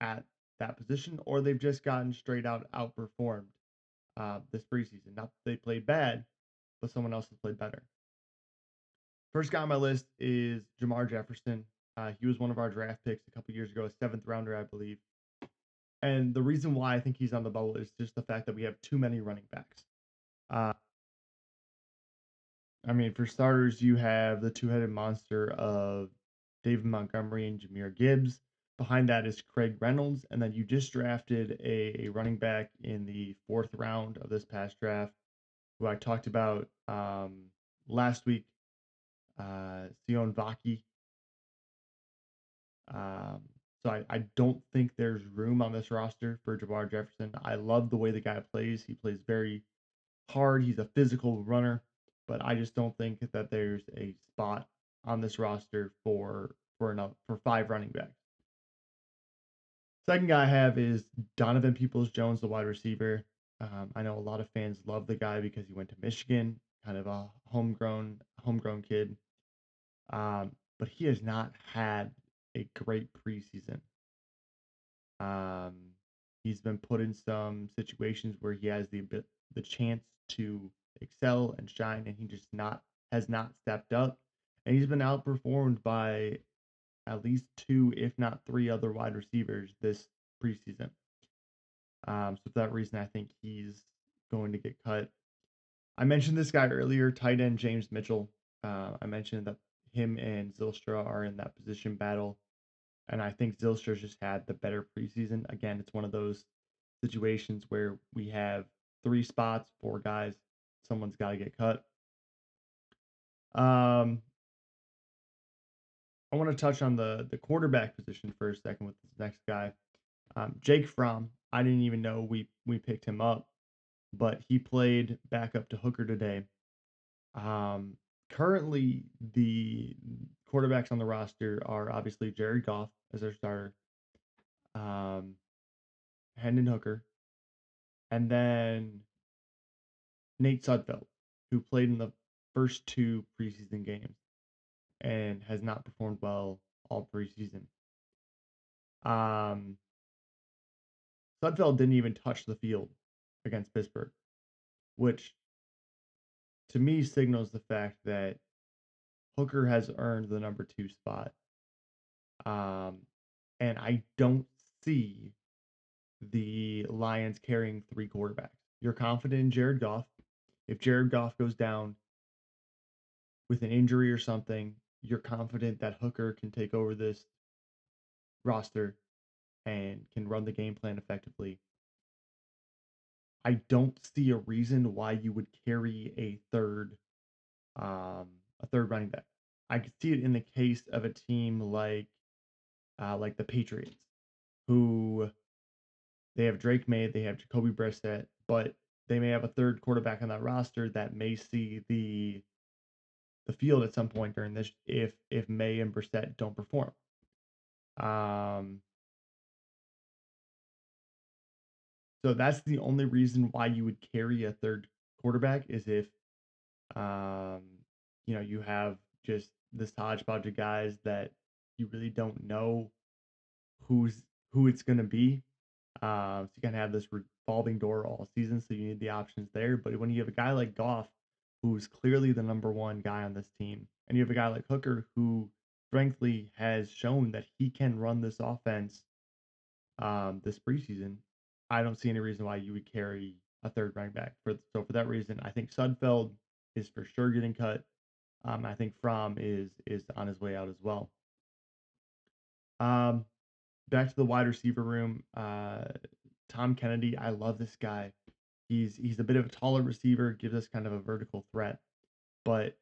at that position, or they've just gotten straight out outperformed this preseason. Not that they played bad, but someone else has played better. First guy on my list is Jamar Jefferson. He was one of our draft picks a couple years ago, a seventh rounder, I believe. And the reason why I think he's on the bubble is just the fact that we have too many running backs. Uh, I mean, for starters, you have the two-headed monster of David Montgomery and Jahmyr Gibbs. Behind that is Craig Reynolds, and then you just drafted a running back in the fourth round of this past draft, who I talked about last week, Sion Vaki. Um, so I don't think there's room on this roster for Jamar Jefferson. I love the way the guy plays. He plays very hard. He's a physical runner, but I just don't think that there's a spot on this roster for five running backs. Second guy I have is Donovan Peoples-Jones, the wide receiver. I know a lot of fans love the guy because he went to Michigan, kind of a homegrown kid. But he has not had a great preseason. Um, he's been put in some situations where he has the chance to excel and shine, and he just not has not stepped up. And he's been outperformed by at least two, if not three, other wide receivers this preseason. So for that reason, I think he's going to get cut. I mentioned this guy earlier, tight end James Mitchell. I mentioned that him and Zylstra are in that position battle. And I think Zylstra's just had the better preseason. Again, it's one of those situations where we have three spots, four guys. Someone's got to get cut. Um, I want to touch on the quarterback position for a second with this next guy. Jake Fromm. I didn't even know we picked him up, but he played backup to Hooker today. Currently, the quarterbacks on the roster are obviously Jared Goff as their starter, um, Hendon Hooker, and then Nate Sudfeld, who played in the first two preseason games and has not performed well all preseason. Um, Sudfeld didn't even touch the field against Pittsburgh, which to me signals the fact that Hooker has earned the number two spot. And I don't see the Lions carrying three quarterbacks. You're confident in Jared Goff. If Jared Goff goes down with an injury or something, you're confident that Hooker can take over this roster and can run the game plan effectively. I don't see a reason why you would carry a third running back. I could see it in the case of a team like the Patriots, who they have Drake May, they have Jacoby Brissett, but they may have a third quarterback on that roster that may see the field at some point during this if May and Brissett don't perform. Um, so that's the only reason why you would carry a third quarterback is if um, you have just this hodgepodge of guys that you really don't know who it's going to be. So you kind of have this revolving door all season, so you need the options there. But when you have a guy like Goff, who's clearly the number one guy on this team, and you have a guy like Hooker, who frankly has shown that he can run this offense this preseason, I don't see any reason why you would carry a third running back. For that reason, I think Sudfeld is for sure getting cut. I think Fromm is on his way out as well. Um, back to the wide receiver room. Tom Kennedy, I love this guy. He's a bit of a taller receiver, gives us kind of a vertical threat, but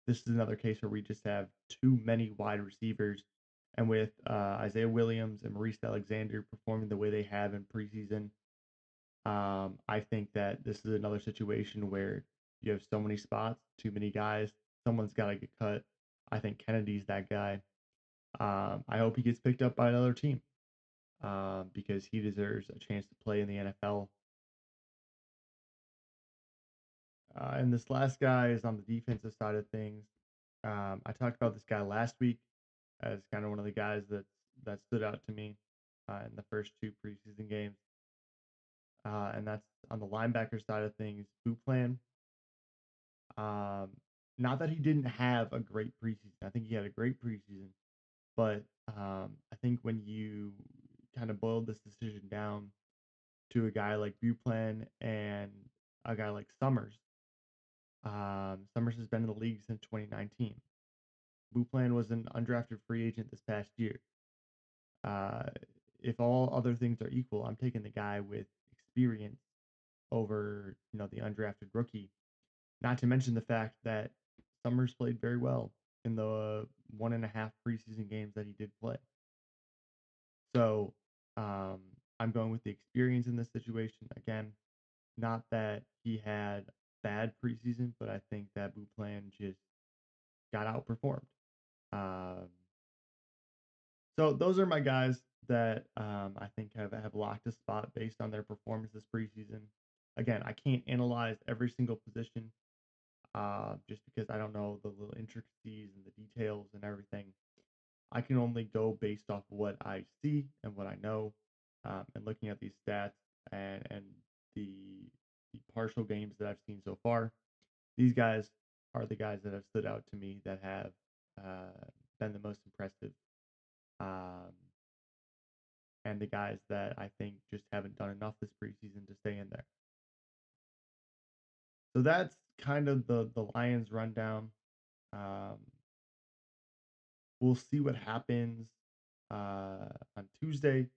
this is another case where we just have too many wide receivers. And with Isaiah Williams and Maurice Alexander performing the way they have in preseason, I think that this is another situation where you have so many spots, too many guys. Someone's got to get cut. I think Kennedy's that guy. I hope he gets picked up by another team because he deserves a chance to play in the NFL. And this last guy is on the defensive side of things. I talked about this guy last week as kind of one of the guys that stood out to me in the first two preseason games, and that's on the linebacker side of things. Buplan. Um, Not that he didn't have a great preseason. I think he had a great preseason, but I think when you kind of boiled this decision down to a guy like Buplan and a guy like Summers, Summers has been in the league since 2019. Buplan was an undrafted free agent this past year. Uh, if all other things are equal, I'm taking the guy with experience over the undrafted rookie. Not to mention the fact that Summers played very well in the 1.5 preseason games that he did play. So um, I'm going with the experience in this situation. Again, not that he had bad preseason, but I think that Buplan just got outperformed. Um, so those are my guys that I think have locked a spot based on their performance this preseason. Again, I can't analyze every single position just because I don't know the little intricacies and the details and everything. I can only go based off what I see and what I know, and looking at these stats and the the partial games that I've seen so far. These guys are the guys that have stood out to me that have been the most impressive, um, and the guys that I think just haven't done enough this preseason to stay in there. So that's kind of the Lions rundown. Um, we'll see what happens on Tuesday.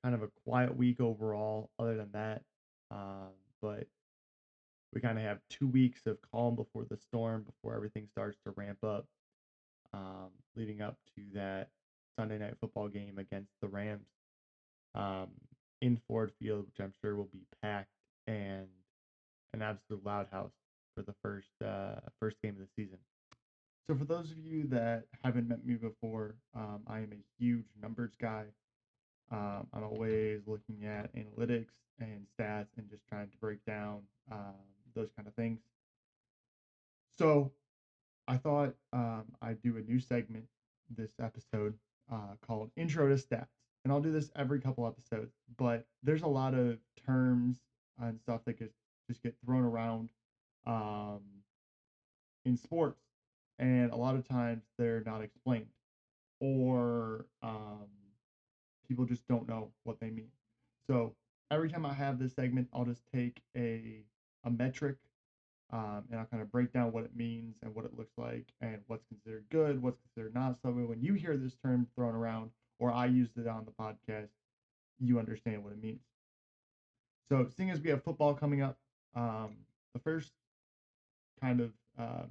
Kind of a quiet week overall, other than that. Um, but we kind of have 2 weeks of calm before the storm, before everything starts to ramp up, leading up to that Sunday night football game against the Rams um, in Ford Field, which I'm sure will be packed and an absolute loud house for the first game of the season. So for those of you that haven't met me before, I am a huge numbers guy. I'm always looking at analytics and stats and just trying to break down those kind of things. So I thought I'd do a new segment this episode called Intro to Stats. And I'll do this every couple episodes, but there's a lot of terms and stuff that just get thrown around um, in sports. And a lot of times they're not explained or people just don't know what they mean. So every time I have this segment, I'll just take a metric and I'll kind of break down what it means and what it looks like and what's considered good, what's considered not. So when you hear this term thrown around or I used it on the podcast, you understand what it means. So seeing as we have football coming up, the first kind of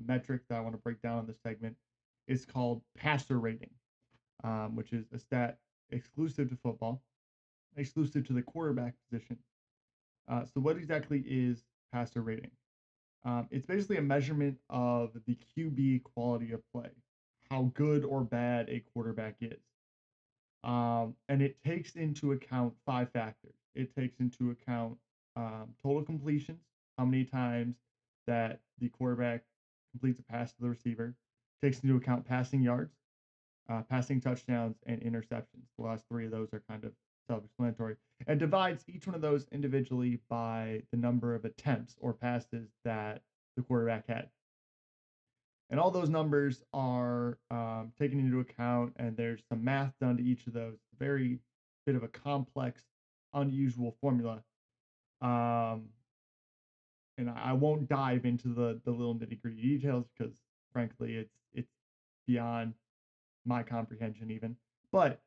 metric that I want to break down in this segment is called passer rating, which is a stat exclusive to football, exclusive to the quarterback position. So what exactly is passer rating? It's basically a measurement of the QB quality of play, how good or bad a quarterback is. And it takes into account 5 factors. It takes into account total completions, how many times that the quarterback completes a pass to the receiver, takes into account passing yards, passing touchdowns, and interceptions. The last three of those are kind of self-explanatory, and divides each one of those individually by the number of attempts or passes that the quarterback had. And all those numbers are taken into account, and there's some math done to each of those. Very bit of a complex, unusual formula. Um, and I won't dive into the little nitty gritty details because, frankly, it's beyond my comprehension even. But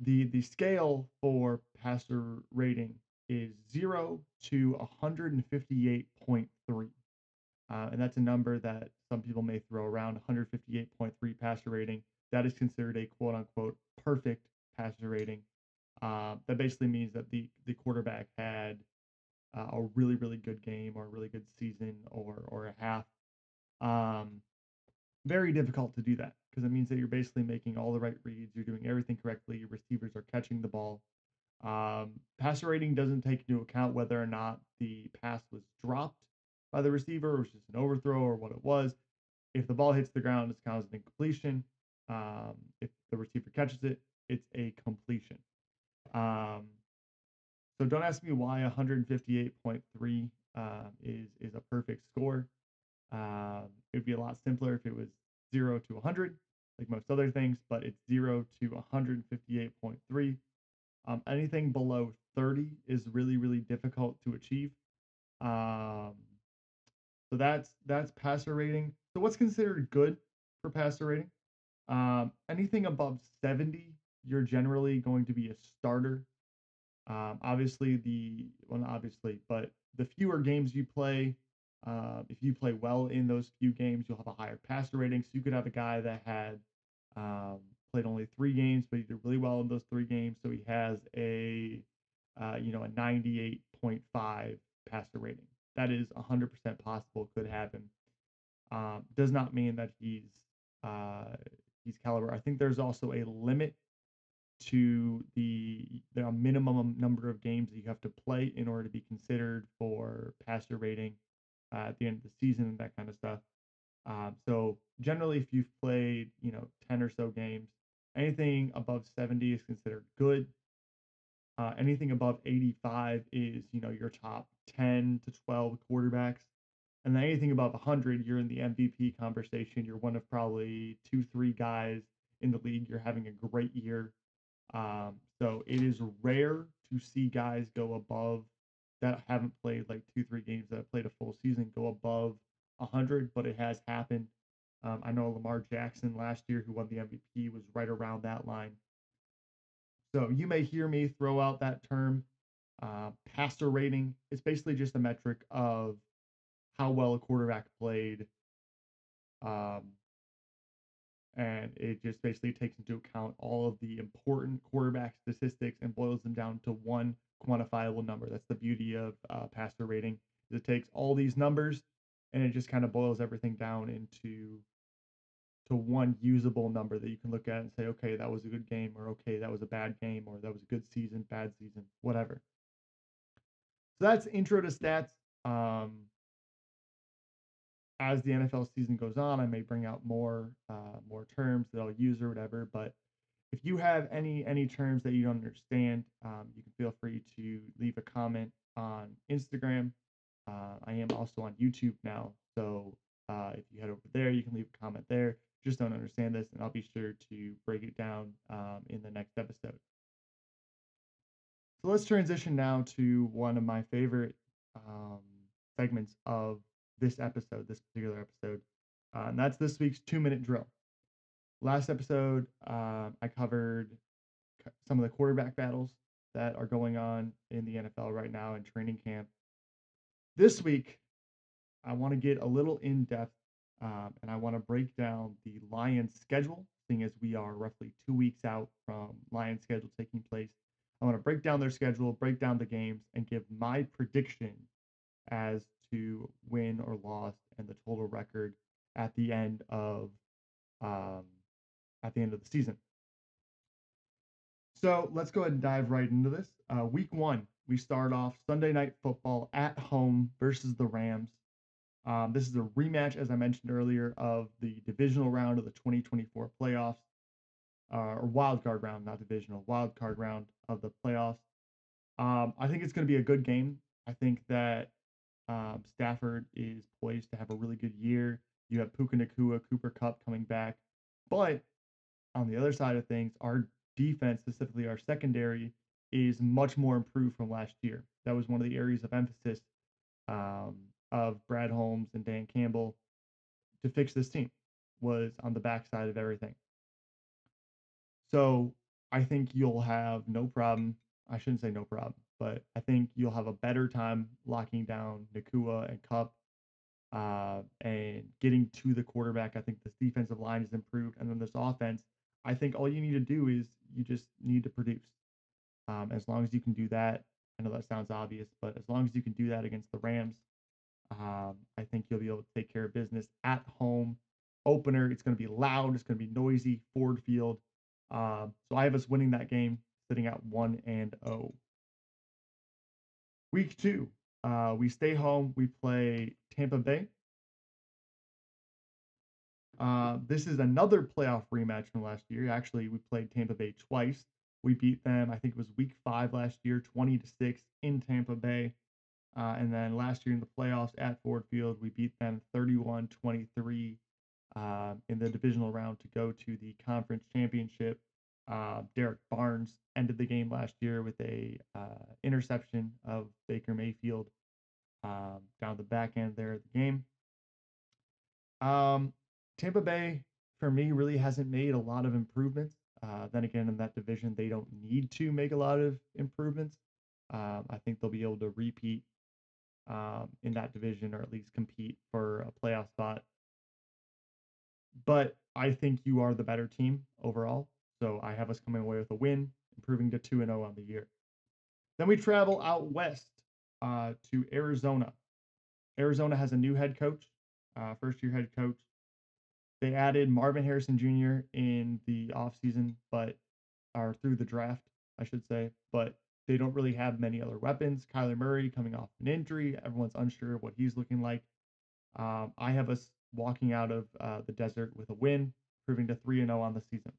The scale for passer rating is 0 to 158.3. And that's a number that some people may throw around. 158.3 passer rating. That is considered a quote unquote perfect passer rating. That basically means that the quarterback had a really really good game or a really good season or a half. Um, Very difficult to do that because it means that you're basically making all the right reads, you're doing everything correctly, your receivers are catching the ball. Passer rating doesn't take into account whether or not the pass was dropped by the receiver or was just an overthrow or what it was. If the ball hits the ground, it's counted as an incompletion. If the receiver catches it, it's a completion. Um, so don't ask me why 158.3 is a perfect score. It would be a lot simpler if it was 0 to 100, like most other things, but it's 0 to 158.3. Anything below 30 is really, really difficult to achieve. Um, so that's passer rating. So what's considered good for passer rating? Anything above 70, you're generally going to be a starter. Obviously, well, not obviously, but the fewer games you play, if you play well in those few games, you'll have a higher passer rating. So you could have a guy that had um, played only 3 games, but he did really well in those 3 games. So he has a 98.5 passer rating. That is 100% possible. Could happen. Does not mean that uh, he's caliber. I think there's also a limit to the minimum number of games that you have to play in order to be considered for passer rating at the end of the season and that kind of stuff. So generally, if you've played 10 or so games, anything above 70 is considered good. Anything above 85 is your top 10 to 12 quarterbacks. And then anything above 100, you're in the MVP conversation. You're one of probably two, three guys in the league. You're having a great year. So it is rare to see guys go above that haven't played like 2, 3 games that have played a full season go above 100, but it has happened. I know Lamar Jackson last year, who won the MVP, was right around that line. So you may hear me throw out that term, passer rating. It's basically just a metric of how well a quarterback played, um, and it just basically takes into account all of the important quarterback statistics and boils them down to one quantifiable number. That's the beauty of passer rating. It takes all these numbers and it just kind of boils everything down into one usable number that you can look at and say, okay, that was a good game, or okay, that was a bad game, or that was a good season, bad season, whatever. So that's intro to stats. Um, as the NFL season goes on, I may bring out more terms that I'll use or whatever. But if you have any terms that you don't understand, you can feel free to leave a comment on Instagram. I am also on YouTube now, so if you head over there, you can leave a comment there. Just don't understand this, and I'll be sure to break it down in the next episode. So let's transition now to one of my favorite um, segments of this particular episode, and that's this week's 2 minute drill. Last episode, I covered some of the quarterback battles that are going on in the NFL right now in training camp. This week, I want to get a little in depth and I want to break down the Lions schedule, seeing as we are roughly 2 weeks out from Lions schedule taking place. I want to break down their schedule, break down the games, and give my prediction as to win or loss and the total record at the end of um, the season. So let's go ahead and dive right into this. Week 1, we start off Sunday Night Football at home versus the Rams. This is a rematch, as I mentioned earlier, of the divisional round of the 2024 playoffs, or wild card round, not divisional, wild card round of the playoffs. I think it's going to be a good game. I think that Stafford is poised to have a really good year. You have Puka Nacua, Cooper Kupp coming back. But on the other side of things, our defense, specifically our secondary, is much more improved from last year. That was one of the areas of emphasis um, of Brad Holmes and Dan Campbell to fix this team was on the backside of everything. So I think you'll have no problem. I shouldn't say no problem, but I think you'll have a better time locking down Nakua and Cup and getting to the quarterback. I think this defensive line is improved. And then this offense, I think all you need to do is you just need to produce. As long as you can do that, I know that sounds obvious, but as long as you can do that against the Rams, I think you'll be able to take care of business at home. Opener, it's going to be loud, it's going to be noisy, Ford Field. So I have us winning that game, sitting at 1-0. Week 2, we stay home. We play Tampa Bay. This is another playoff rematch from last year. Actually, we played Tampa Bay twice. We beat them, I think it was week 5 last year, 20-6 in Tampa Bay. And then last year in the playoffs at Ford Field, we beat them 31-23 in the divisional round to go to the conference championship. Derek Barnes ended the game last year with a interception of Baker Mayfield down the back end there of the game. Tampa Bay, for me, really hasn't made a lot of improvements. Then again, in that division, they don't need to make a lot of improvements. I think they'll be able to repeat in that division or at least compete for a playoff spot. But I think you are the better team overall. So I have us coming away with a win, improving to 2-0 on the year. Then we travel out west to Arizona. Arizona has a new head coach, first year head coach. They added Marvin Harrison Jr. in the offseason, or through the draft, I should say, but they don't really have many other weapons. Kyler Murray coming off an injury. Everyone's unsure of what he's looking like. I have us walking out of the desert with a win, proving to 3-0 on the season.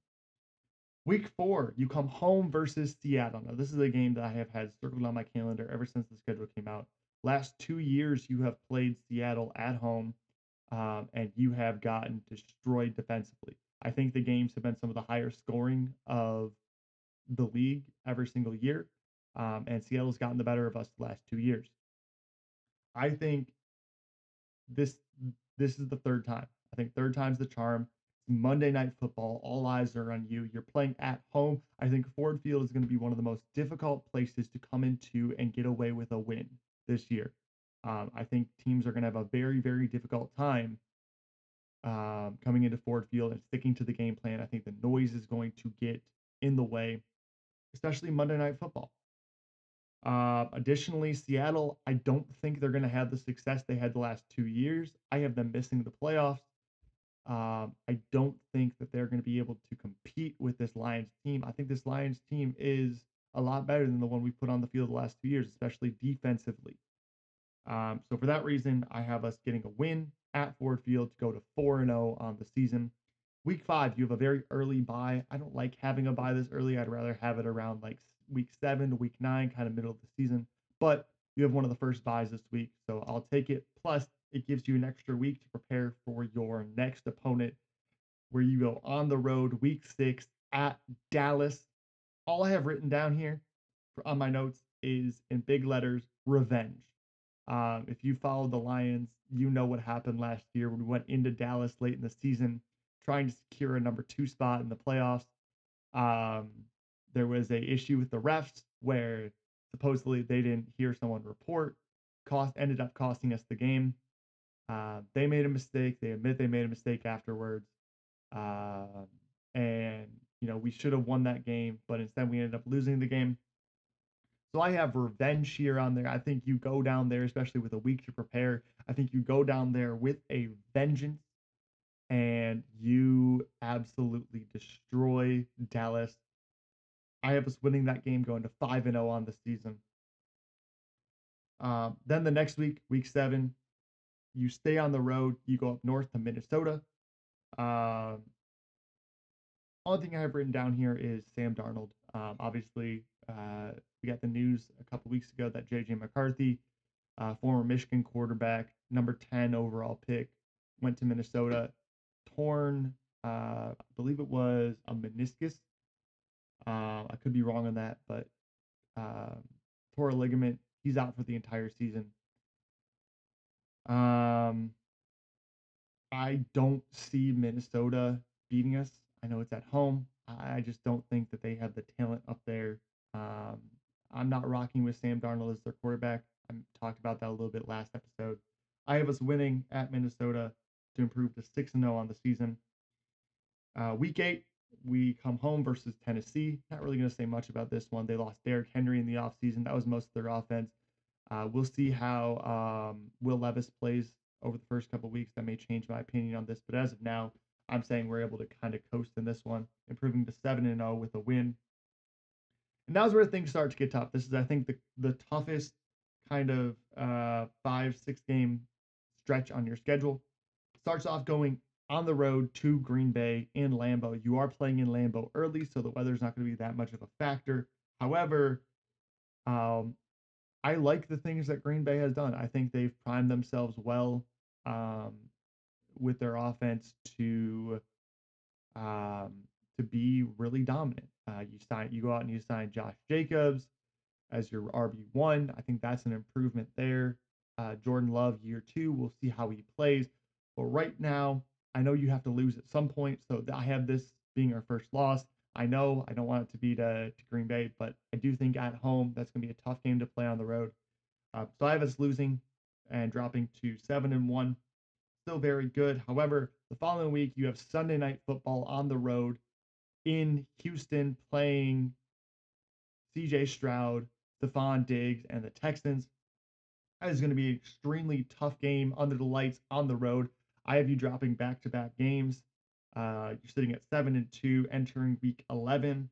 Week 4, you come home versus Seattle. Now, this is a game that I have had circled on my calendar ever since the schedule came out. Last 2 years, you have played Seattle at home, and you have gotten destroyed defensively. I think the games have been some of the higher scoring of the league every single year, and Seattle's gotten the better of us the last 2 years. I think this this is the third time. I think third time's the charm. Monday Night Football. All eyes are on you. You're playing at home. I think Ford Field is going to be one of the most difficult places to come into and get away with a win this year. I think teams are going to have a very, very difficult time coming into Ford Field and sticking to the game plan. I think the noise is going to get in the way, especially Monday Night Football. Additionally, Seattle, I don't think they're going to have the success they had the last 2 years. I have them missing the playoffs. I don't think that they're going to be able to compete with this Lions team. I think this Lions team is a lot better than the one we put on the field the last 2 years, especially defensively. So for that reason, I have us getting a win at Ford Field to go to 4-0 on the season. Week 5, you have a very early bye. I don't like having a bye this early. I'd rather have it around like week 7 to week 9, kind of middle of the season. But you have one of the first buys this week, so I'll take it. Plus, it gives you an extra week to prepare for your next opponent, where you go on the road week 6 at Dallas. All I have written down here on my notes is in big letters, revenge. If you follow the Lions, you know what happened last year when we went into Dallas late in the season trying to secure a number 2 spot in the playoffs. Um, there was a issue with the refs where supposedly they didn't hear someone report. Ended up costing us the game. They made a mistake. They admit they made a mistake afterwards. And we should have won that game, but instead we ended up losing the game. So I have revenge here on there. I think you go down there, especially with a week to prepare. I think you go down there with a vengeance and you absolutely destroy Dallas. I have us winning that game, going to 5-0 on the season. Then the next week, week 7, you stay on the road. You go up north to Minnesota. Only thing I have written down here is Sam Darnold. Obviously, we got the news a couple weeks ago that J.J. McCarthy, former Michigan quarterback, number 10 overall pick, went to Minnesota, torn, I believe it was a meniscus. I could be wrong on that, but tore a ligament. He's out for the entire season. I don't see Minnesota beating us. I know it's at home. I just don't think that they have the talent up there. Um, I'm not rocking with Sam Darnold as their quarterback. I talked about that a little bit last episode. I have us winning at Minnesota to improve to 6-0 on the season. Week 8, we come home versus Tennessee. Not really going to say much about this one. They lost Derrick Henry in the offseason. That was most of their offense. We'll see how Will Levis plays over the first couple weeks. That may change my opinion on this, but as of now, I'm saying we're able to kind of coast in this one, improving to 7-0 with a win. And now's where things start to get tough. This is, I think, the toughest kind of 5-6 game stretch on your schedule. Starts off going on the road to Green Bay in Lambeau. You are playing in Lambeau early, so the weather's not going to be that much of a factor. However, um, I like the things that Green Bay has done. I think they've primed themselves well um, with their offense um, to be really dominant. You go out and you sign Josh Jacobs as your RB1. I think that's an improvement there. Jordan Love, year 2, we'll see how he plays. But right now, I know you have to lose at some point. So I have this being our first loss. I know I don't want it to be to Green Bay, but I do think at home that's going to be a tough game to play on the road. So I have us losing and dropping to 7-1. Still very good. However, the following week you have Sunday night football on the road in Houston playing CJ Stroud, Stephon Diggs, and the Texans. That is going to be an extremely tough game under the lights on the road. I have you dropping back-to-back games. You're sitting at 7-2, entering week 11,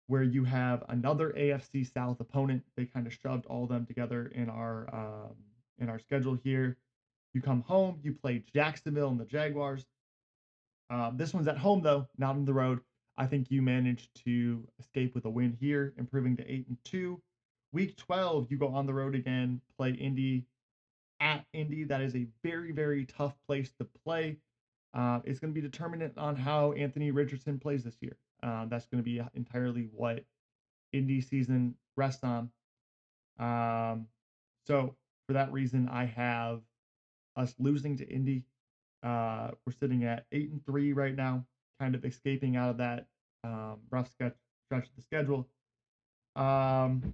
where you have another AFC South opponent. They kind of shoved all of them together in our schedule here. You come home, you play Jacksonville and the Jaguars. This one's at home though, not on the road. I think you managed to escape with a win here, improving to 8-2. Week 12, you go on the road again, play Indy at Indy. That is a very, very tough place to play. It's going to be determinant on how Anthony Richardson plays this year. That's going to be entirely what Indy season rests on. So for that reason, I have us losing to Indy. We're sitting at 8-3 right now, kind of escaping out of that rough stretch of the schedule. And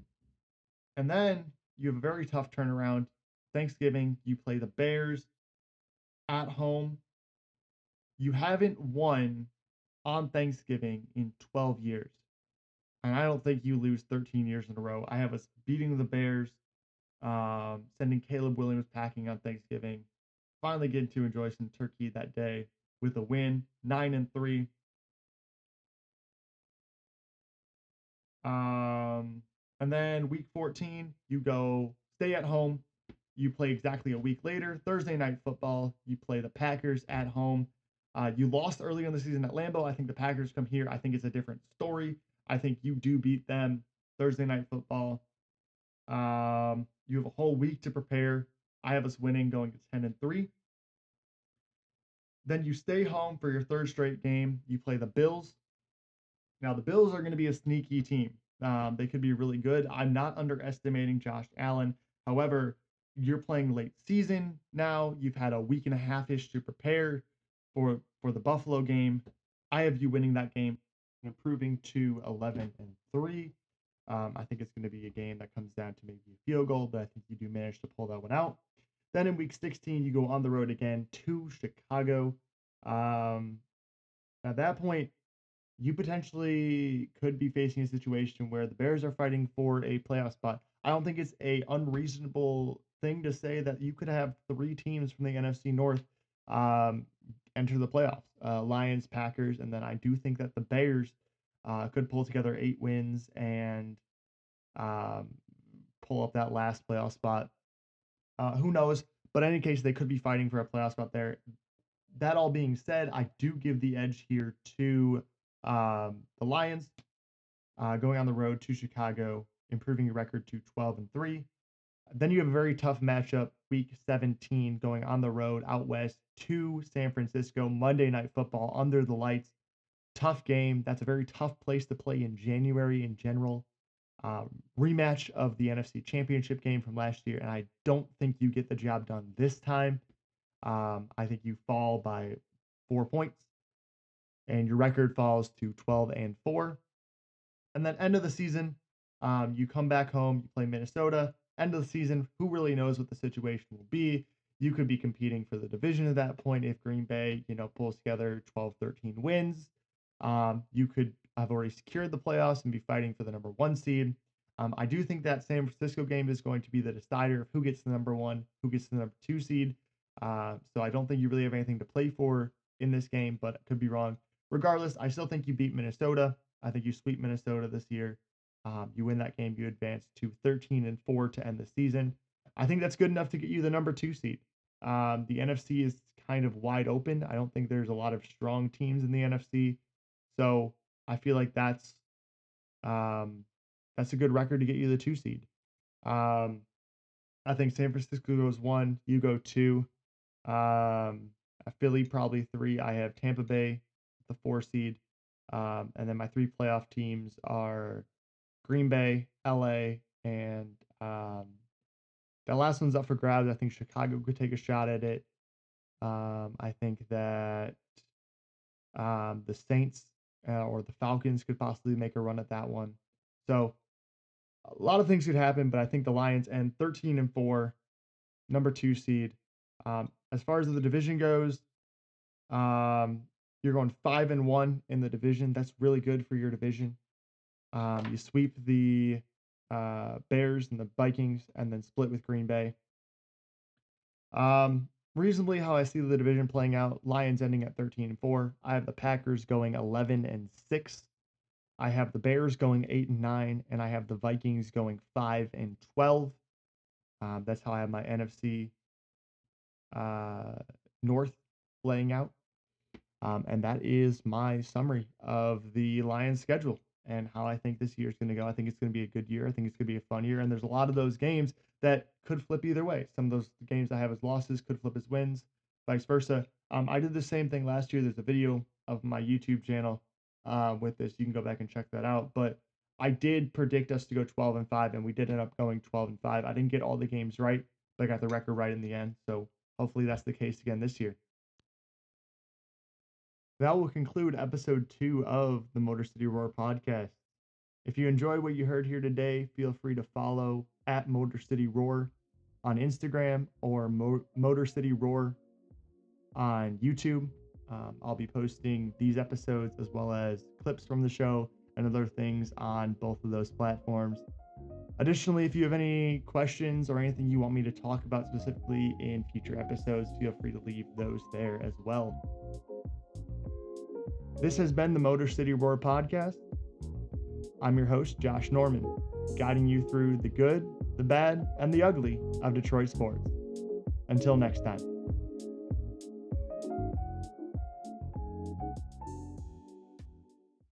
then you have a very tough turnaround. Thanksgiving, you play the Bears at home. You haven't won on Thanksgiving in 12 years. And I don't think you lose 13 years in a row. I have us beating the Bears, sending Caleb Williams packing on Thanksgiving, finally getting to enjoy some turkey that day with a win, 9-3. And then week 14, you go stay at home. You play exactly a week later, Thursday night football. You play the Packers at home. You lost early in the season at Lambeau. I think the Packers come here. I think it's a different story. I think you do beat them Thursday night football. You have a whole week to prepare. I have us winning, going to 10-3. Then you stay home for your third straight game. You play the Bills. Now, the Bills are going to be a sneaky team. They could be really good. I'm not underestimating Josh Allen. However, you're playing late season now. You've had a week and a half ish to prepare for the Buffalo game. I have you winning that game, improving to 11-3. I think it's going to be a game that comes down to maybe a field goal, but I think you do manage to pull that one out. Then in week 16, you go on the road again to Chicago. At that point, you potentially could be facing a situation where the Bears are fighting for a playoff spot. I don't think it's a unreasonable thing to say that you could have 3 teams from the NFC North um, enter the playoffs: Lions, Packers, and then I do think that the Bears could pull together 8 wins and um, pull up that last playoff spot. Who knows? But in any case, they could be fighting for a playoff spot there. That all being said, I do give the edge here to the Lions, going on the road to Chicago, improving your record to 12-3. Then you have a very tough matchup, week 17, going on the road out west to San Francisco, Monday Night Football under the lights. Tough game. That's a very tough place to play in January in general. Rematch of the NFC Championship game from last year, and I don't think you get the job done this time. I think you fall by 4 points. and your record falls to 12-4. And then end of the season, you come back home, you play Minnesota. End of the season, who really knows what the situation will be? You could be competing for the division at that point if Green Bay, pulls together 12, 13 wins. You could have already secured the playoffs and be fighting for the number 1 seed. I do think that San Francisco game is going to be the decider of who gets the number 1, who gets the number 2 seed. So I don't think you really have anything to play for in this game, but I could be wrong. Regardless, I still think you beat Minnesota. I think you sweep Minnesota this year. You win that game, you advance to 13-4 to end the season. I think that's good enough to get you the number 2 seed. The NFC is kind of wide open. I don't think there's a lot of strong teams in the NFC. So I feel like that's a good record to get you the 2 seed. I think San Francisco goes 1, you go 2. Philly probably 3. I have Tampa Bay, the 4 seed. And then my 3 playoff teams are Green Bay, LA, and that last one's up for grabs. I think Chicago could take a shot at it. I think that the Saints or the Falcons could possibly make a run at that one. So a lot of things could happen, but I think the Lions end 13-4, number 2 seed. As far as the division goes, you're going 5-1 in the division. That's really good for your division. You sweep the Bears and the Vikings and then split with Green Bay. Reasonably how I see the division playing out, Lions ending at 13-4. I have the Packers going 11-6. I have the Bears going 8-9, and I have the Vikings going 5-12. That's how I have my NFC North playing out. And that is my summary of the Lions schedule and how I think this year is going to go. I think it's going to be a good year. I think it's going to be a fun year. And there's a lot of those games that could flip either way. Some of those games I have as losses could flip as wins, vice versa. I did the same thing last year. There's a video of my YouTube channel with this. You can go back and check that out. But I did predict us to go 12-5, and we did end up going 12-5. I didn't get all the games right, but I got the record right in the end. So hopefully that's the case again this year. That will conclude episode 2 of the Motor City Roar podcast. If you enjoyed what you heard here today, feel free to follow at Motor City Roar on Instagram or Motor City Roar on YouTube. I'll be posting these episodes as well as clips from the show and other things on both of those platforms. Additionally, if you have any questions or anything you want me to talk about specifically in future episodes, feel free to leave those there as well. This has been the Motor City Roar podcast. I'm your host, Josh Norman, guiding you through the good, the bad, and the ugly of Detroit sports. Until next time.